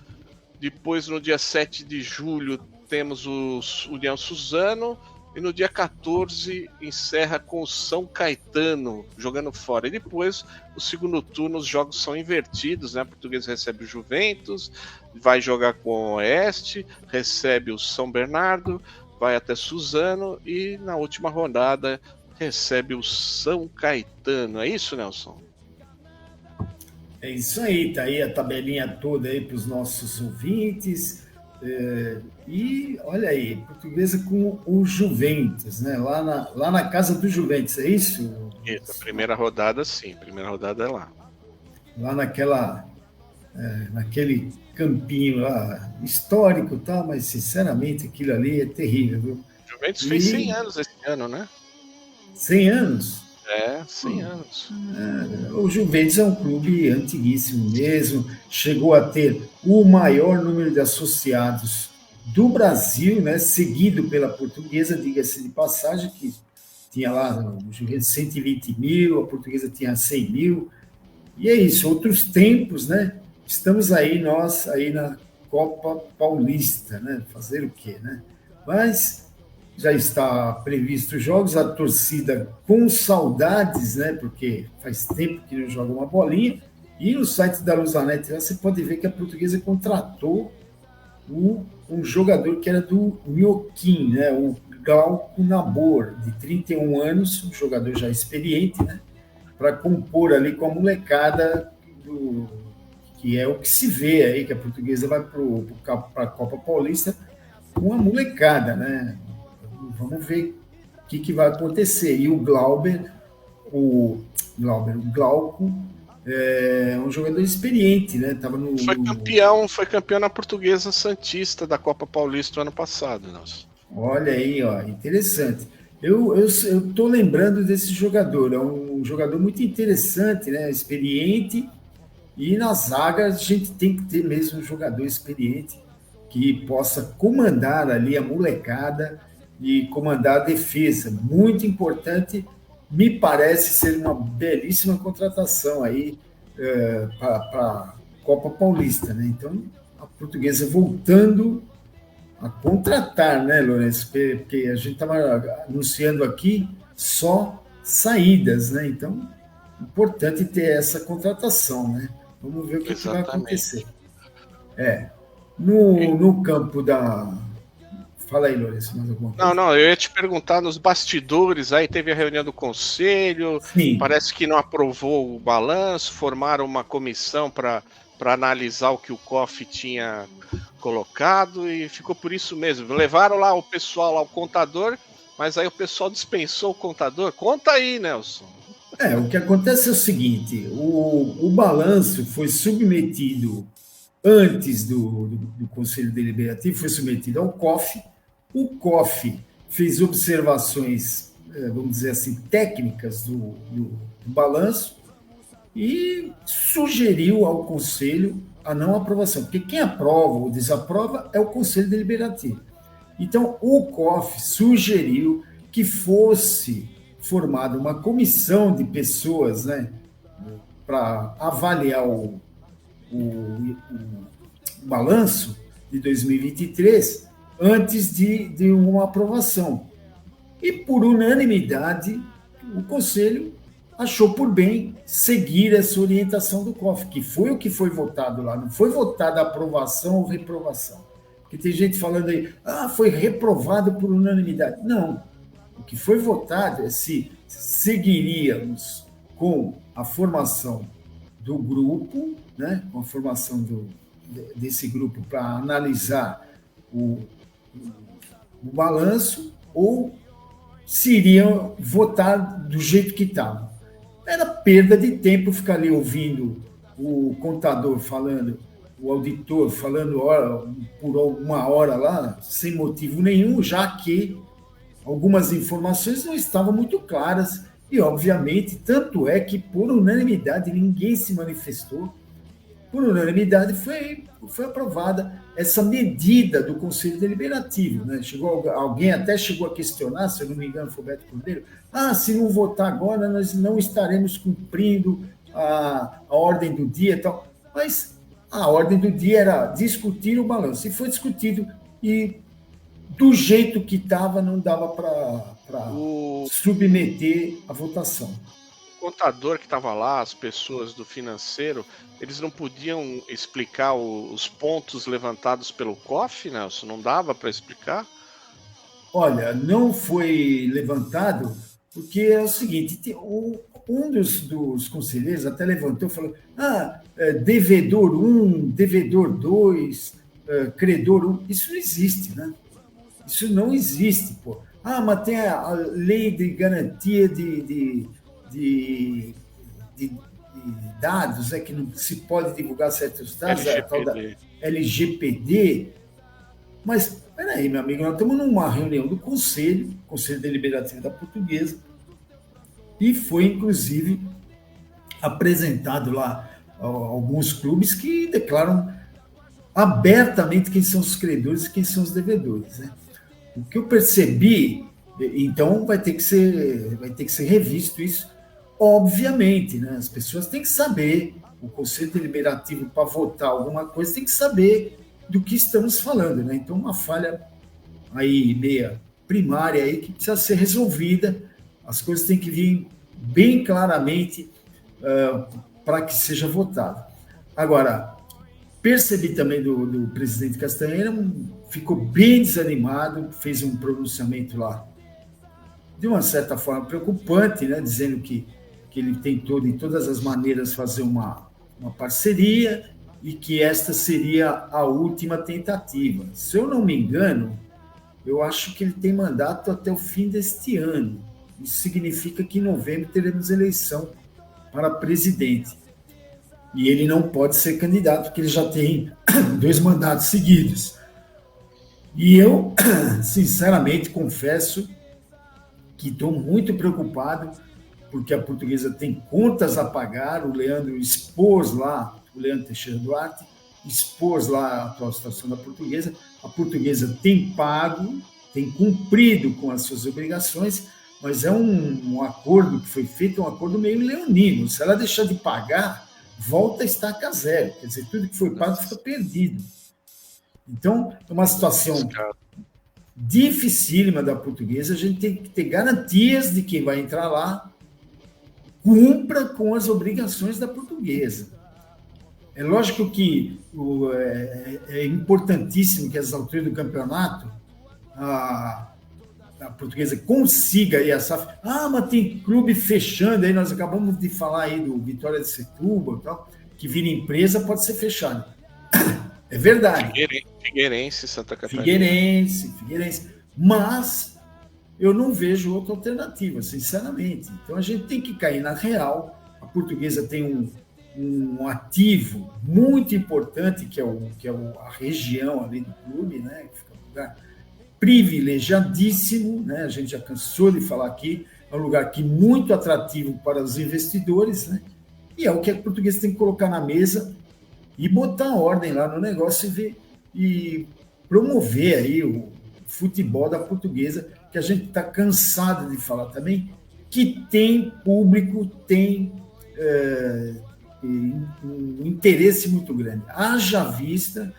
depois no dia 7 de julho temos o União Suzano, e no dia 14 encerra com o São Caetano jogando fora. E depois, o segundo turno, os jogos são invertidos, né? A Portuguesa recebe o Juventus, vai jogar com o Oeste, recebe o São Bernardo, vai até Suzano e na última rodada recebe o São Caetano. É isso, Nelson? É isso aí, tá aí a tabelinha toda aí para os nossos ouvintes. E olha aí, Portuguesa com o Juventus, né? Lá na casa do Juventus, é isso? Isso, a primeira rodada sim, a primeira rodada é lá. Lá naquele campinho lá, histórico e tal, mas sinceramente aquilo ali é terrível, viu? O Juventus fez 100 anos esse ano, né? 100 anos? 100 anos. O Juventus é um clube antiguíssimo mesmo, chegou a ter o maior número de associados do Brasil, né, seguido pela Portuguesa, diga-se de passagem, que tinha lá o Juventus 120 mil, a Portuguesa tinha 100 mil, e é isso, outros tempos, né? Estamos aí, nós, aí na Copa Paulista, né? Fazer o quê, né? Mas já está previsto os jogos, a torcida com saudades, né? Porque faz tempo que não joga uma bolinha. E no site da Luzanet você pode ver que a Portuguesa contratou um jogador que era do Nhoquim, né? O Glauco Nabor, de 31 anos, um jogador já experiente, né? Para compor ali com a molecada que é o que se vê aí, que a Portuguesa vai para a Copa Paulista com a molecada, né? vamos ver o que vai acontecer. E o Glauco é um jogador experiente, né? Tava Foi campeão na Portuguesa Santista da Copa Paulista ano passado, Nelson. Olha aí, ó, interessante. Eu tô lembrando desse jogador, é um jogador muito interessante, né? Experiente, e na zaga a gente tem que ter mesmo um jogador experiente que possa comandar ali a molecada e comandar a defesa. Muito importante, me parece ser uma belíssima contratação aí para a Copa Paulista, né? Então, a Portuguesa voltando a contratar, né, Lourenço? Porque a gente estava anunciando aqui só saídas, né? Então, importante ter essa contratação, né? Vamos ver o que vai acontecer. No campo da... Fala aí, Lourenço, mais alguma coisa? Não, eu ia te perguntar nos bastidores, aí teve a reunião do conselho, Sim. Parece que não aprovou o balanço, formaram uma comissão para analisar o que o COF tinha colocado e ficou por isso mesmo. Levaram lá o pessoal, lá, o contador, mas aí o pessoal dispensou o contador. Conta aí, Nelson. O que acontece é o seguinte, o balanço foi submetido antes do Conselho Deliberativo, foi submetido ao COF. O COF fez observações, vamos dizer assim, técnicas do balanço e sugeriu ao Conselho a não aprovação, porque quem aprova ou desaprova é o Conselho Deliberativo. Então, o COF sugeriu que fosse formada uma comissão de pessoas, né, para avaliar o balanço de 2023 antes de uma aprovação. E, por unanimidade, o Conselho achou por bem seguir essa orientação do COF, que foi o que foi votado lá, não foi votada aprovação ou reprovação. Porque tem gente falando aí, foi reprovado por unanimidade. Não, o que foi votado é se seguiríamos com a formação do grupo, né, com a formação desse grupo para analisar o balanço, ou se iriam votar do jeito que estava. Era perda de tempo ficar ali ouvindo o contador falando, o auditor falando por uma hora lá, sem motivo nenhum, já que algumas informações não estavam muito claras e, obviamente, tanto é que, por unanimidade, ninguém se manifestou. Por unanimidade, foi aprovada essa medida do Conselho Deliberativo, né? Alguém até chegou a questionar, se eu não me engano, foi o Beto Cordeiro, se não votar agora, nós não estaremos cumprindo a ordem do dia e tal. Mas a ordem do dia era discutir o balanço, e foi discutido, e do jeito que estava, não dava para submeter a votação. O contador que estava lá, as pessoas do financeiro, eles não podiam explicar os pontos levantados pelo COF, Nelson? Não dava para explicar? Olha, não foi levantado, porque é o seguinte, um dos conselheiros até levantou e falou, devedor 1, devedor 2, credor 1, isso não existe, né? Isso não existe, pô. Mas tem a lei de garantia de dados, que não se pode divulgar certos dados, a tal da LGPD. Mas, peraí, meu amigo, nós estamos numa reunião do Conselho Deliberativo da Portuguesa, e foi, inclusive, apresentado lá alguns clubes que declaram abertamente quem são os credores e quem são os devedores, né? O que eu percebi, então vai ter que ser revisto isso, obviamente, né? As pessoas têm que saber, o Conselho Deliberativo, para votar alguma coisa, tem que saber do que estamos falando, né? Então, uma falha aí meia primária aí que precisa ser resolvida, as coisas têm que vir bem claramente para que seja votado. Agora, percebi também do presidente Castanheira, ficou bem desanimado, fez um pronunciamento lá, de uma certa forma preocupante, né, dizendo que ele tentou, de todas as maneiras, fazer uma parceria e que esta seria a última tentativa. Se eu não me engano, eu acho que ele tem mandato até o fim deste ano. Isso significa que em novembro teremos eleição para presidente. E ele não pode ser candidato, porque ele já tem 2 mandatos seguidos. E eu, sinceramente, confesso que estou muito preocupado, porque a Portuguesa tem contas a pagar. O Leandro expôs lá, o Leandro Teixeira Duarte, expôs lá a atual situação da Portuguesa. A Portuguesa tem pago, tem cumprido com as suas obrigações, mas é um acordo que foi feito, um acordo meio leonino. Se ela deixar de pagar, volta a estaca zero. Quer dizer, tudo que foi pago fica perdido. Então, é uma situação dificílima da Portuguesa. A gente tem que ter garantias de quem vai entrar lá cumpra com as obrigações da Portuguesa. É lógico que é importantíssimo que as alturas do campeonato a Portuguesa consiga aí a SAF. Mas tem clube fechando aí, nós acabamos de falar aí do Vitória de Setúbal e tal, que vira empresa, pode ser fechado. É verdade. Figueirense, Santa Catarina. Figueirense. Mas eu não vejo outra alternativa, sinceramente. Então a gente tem que cair na real. A Portuguesa tem um ativo muito importante, que é a região ali do clube, né? Que fica um lugar privilegiadíssimo, né? A gente já cansou de falar aqui, é um lugar que muito atrativo para os investidores, né? E é o que a Portuguesa tem que colocar na mesa e botar ordem lá no negócio e ver e promover aí o futebol da Portuguesa, que a gente está cansado de falar também, que tem público, tem um interesse muito grande. Haja vista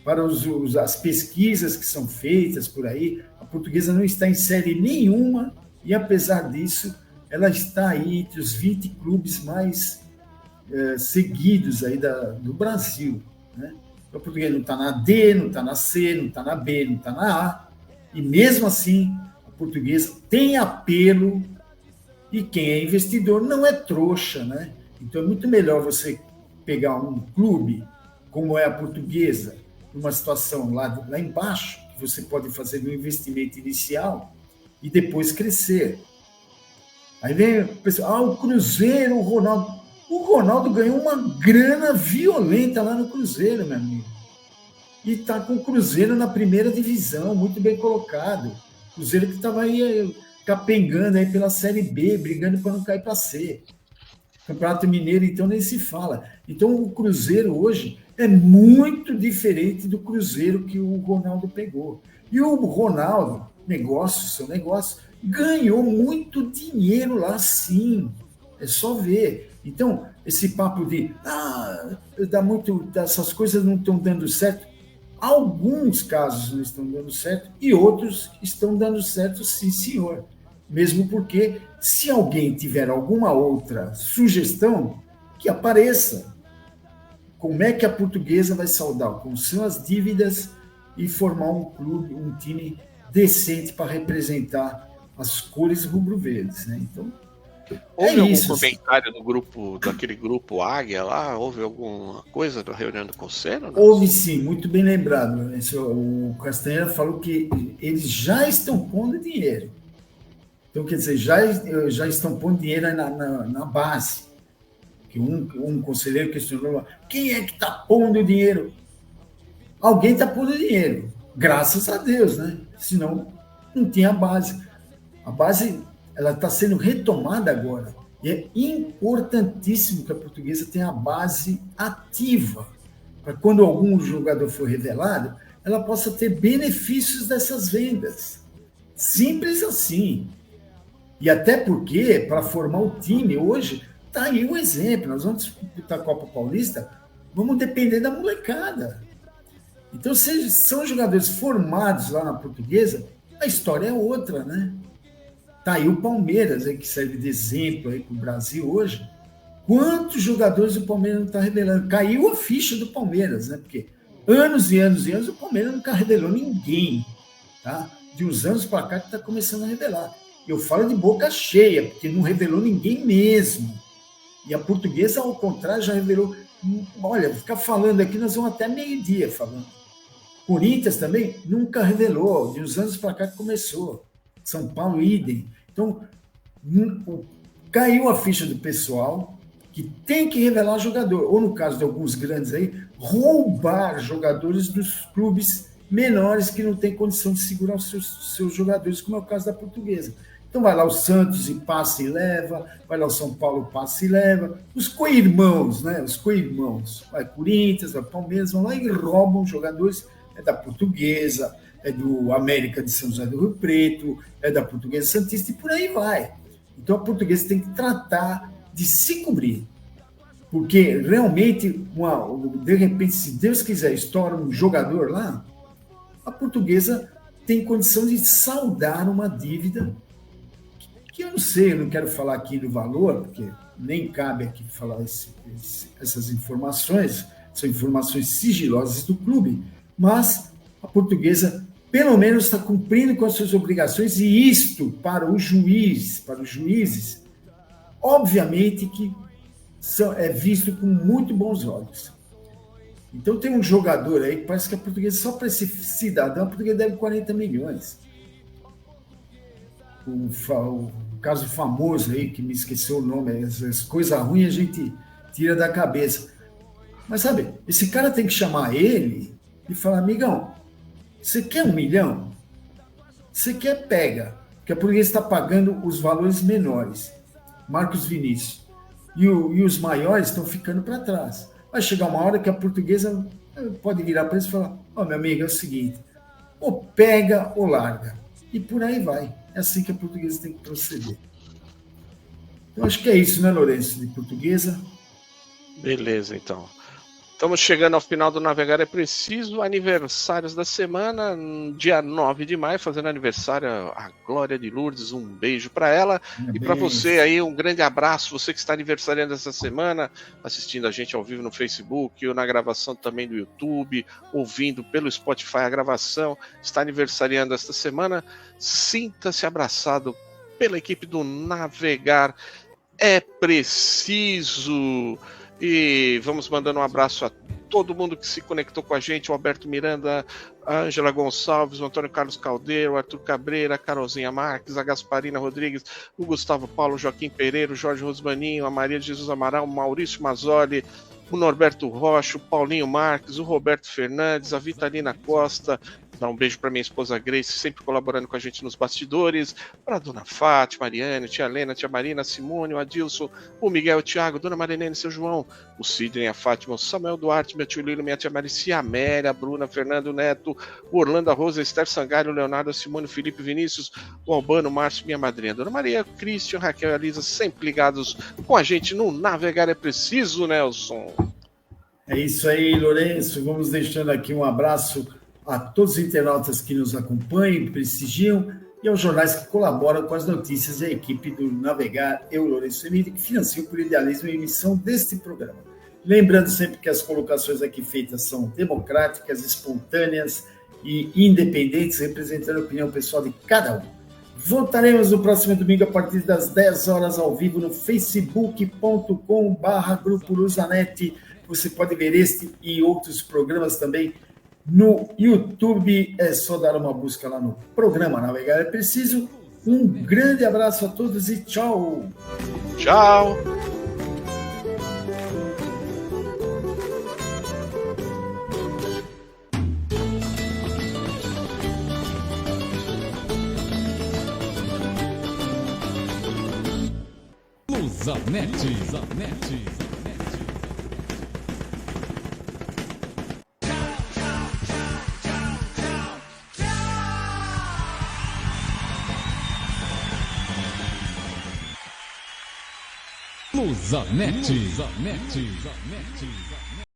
para as pesquisas que são feitas por aí, a Portuguesa não está em série nenhuma e, apesar disso, ela está aí entre os 20 clubes mais seguidos aí do Brasil, né? A Portuguesa não está na D, não está na C, não está na B, não está na A, e mesmo assim a Portuguesa tem apelo, e quem é investidor não é trouxa, né? Então é muito melhor você pegar um clube como é a Portuguesa, numa situação lá embaixo, que você pode fazer um investimento inicial e depois crescer. Aí vem o pessoal, o Cruzeiro, o Ronaldo. O Ronaldo ganhou uma grana violenta lá no Cruzeiro, meu amigo. E está com o Cruzeiro na primeira divisão, muito bem colocado. Cruzeiro que estava aí capengando aí pela Série B, brigando para não cair para C. Campeonato Mineiro, então, nem se fala. Então, o Cruzeiro hoje é muito diferente do Cruzeiro que o Ronaldo pegou. E o Ronaldo, seu negócio, ganhou muito dinheiro lá, sim. É só ver. Então, esse papo de essas coisas não estão dando certo. Alguns casos não estão dando certo e outros estão dando certo, sim, senhor. Mesmo porque, se alguém tiver alguma outra sugestão, que apareça. Como é que a Portuguesa vai saldar com suas dívidas e formar um clube, um time decente para representar as cores rubro-verdes, né? Então, houve algum comentário no grupo, daquele grupo Águia lá? Houve alguma coisa da reunião do conselho? Houve sim, muito bem lembrado. O Castanheira falou que eles já estão pondo dinheiro. Então, quer dizer, já estão pondo dinheiro na base. Que um conselheiro questionou, quem é que está pondo dinheiro? Alguém está pondo dinheiro. Graças a Deus, né? Senão, não tinha base. A base ela está sendo retomada agora. E é importantíssimo que a Portuguesa tenha a base ativa, para quando algum jogador for revelado, ela possa ter benefícios dessas vendas. Simples assim. E até porque, para formar o time hoje, está aí um exemplo. Nós vamos disputar a Copa Paulista, vamos depender da molecada. Então, se são jogadores formados lá na Portuguesa, a história é outra, né? Tá aí o Palmeiras, aí, que serve de exemplo para o Brasil hoje. Quantos jogadores o Palmeiras não está revelando? Caiu a ficha do Palmeiras, né? Porque anos e anos e anos o Palmeiras nunca revelou ninguém. Tá? De uns anos para cá que está começando a revelar. Eu falo de boca cheia, porque não revelou ninguém mesmo. E a Portuguesa, ao contrário, já revelou. Olha, ficar falando aqui, nós vamos até meio-dia falando. Corinthians também nunca revelou, de uns anos para cá que começou. São Paulo, idem. Então, caiu a ficha do pessoal que tem que revelar jogador, ou no caso de alguns grandes aí, roubar jogadores dos clubes menores que não têm condição de segurar os seus jogadores, como é o caso da Portuguesa. Então vai lá o Santos e passa e leva, vai lá o São Paulo, passa e leva, os co-irmãos, né? Os co-irmãos, vai Corinthians, vai Palmeiras, vão lá e roubam jogadores, é da Portuguesa, é do América de São José do Rio Preto, é da Portuguesa Santista e por aí vai. Então a Portuguesa tem que tratar de se cobrir, porque realmente, de repente, se Deus quiser, estoura um jogador lá, a Portuguesa tem condição de saldar uma dívida que eu não sei, eu não quero falar aqui do valor, porque nem cabe aqui falar essas informações, são informações sigilosas do clube, mas a Portuguesa pelo menos está cumprindo com as suas obrigações, e isto para os juízes, obviamente que é visto com muito bons olhos. Então tem um jogador aí que parece que a Portuguesa, só para esse cidadão, a Portuguesa deve 40 milhões. O caso famoso aí, que me esqueceu o nome, as coisas ruins a gente tira da cabeça. Mas sabe, esse cara tem que chamar ele e falar: amigão, você quer 1 milhão? Você quer, pega. Porque a Portuguesa está pagando os valores menores. Marcos Vinícius. E os maiores estão ficando para trás. Vai chegar uma hora que a Portuguesa pode virar para eles e falar: meu amigo, é o seguinte, ou pega ou larga. E por aí vai. É assim que a Portuguesa tem que proceder. Então, acho que é isso, né, Lourenço, de Portuguesa? Beleza, então. Estamos chegando ao final do Navegar é Preciso, aniversários da semana, dia 9 de maio, fazendo aniversário a Glória de Lourdes, um beijo para ela. E para você aí, um grande abraço, você que está aniversariando essa semana, assistindo a gente ao vivo no Facebook, ou na gravação também do YouTube, ouvindo pelo Spotify a gravação, está aniversariando esta semana, sinta-se abraçado pela equipe do Navegar é Preciso. E vamos mandando um abraço a todo mundo que se conectou com a gente: o Alberto Miranda, a Ângela Gonçalves, o Antônio Carlos Caldeiro, o Arthur Cabreira, a Carolzinha Marques, a Gasparina Rodrigues, o Gustavo Paulo, o Joaquim Pereira, o Jorge Rosmaninho, a Maria de Jesus Amaral, o Maurício Mazzoli, o Norberto Rocha, o Paulinho Marques, o Roberto Fernandes, a Vitalina Costa. Dá um beijo para minha esposa Grace, sempre colaborando com a gente nos bastidores, para a dona Fátima, Mariane, tia Helena, tia Marina, Simone, o Adilson, o Miguel, o Thiago, dona Marilene, seu João, o Sidney, a Fátima, o Samuel Duarte, meu tio Lilo, minha tia Maricia, a Amélia, a Bruna, Fernando Neto, o Orlando, a Rosa, a Esther Sangário, o Leonardo, a Simone, o Felipe Vinícius, o Albano, o Márcio, minha madrinha, a dona Maria, o Christian, a Raquel e a Lisa, sempre ligados com a gente no Navegar é Preciso, Nelson. É isso aí, Lourenço. Vamos deixando aqui um abraço a todos os internautas que nos acompanham, prestigiam, e aos jornais que colaboram com as notícias, e a equipe do Navegar, eu, Lourenço Emílio, que financia por idealismo a emissão deste programa. Lembrando sempre que as colocações aqui feitas são democráticas, espontâneas e independentes, representando a opinião pessoal de cada um. Voltaremos no próximo domingo a partir das 10 horas ao vivo no facebook.com/Grupo Luzanet. Você pode ver este e outros programas também no YouTube. É só dar uma busca lá no programa Navegar é Preciso. Um grande abraço a todos e tchau! Tchau! Luzanet. Luzanet.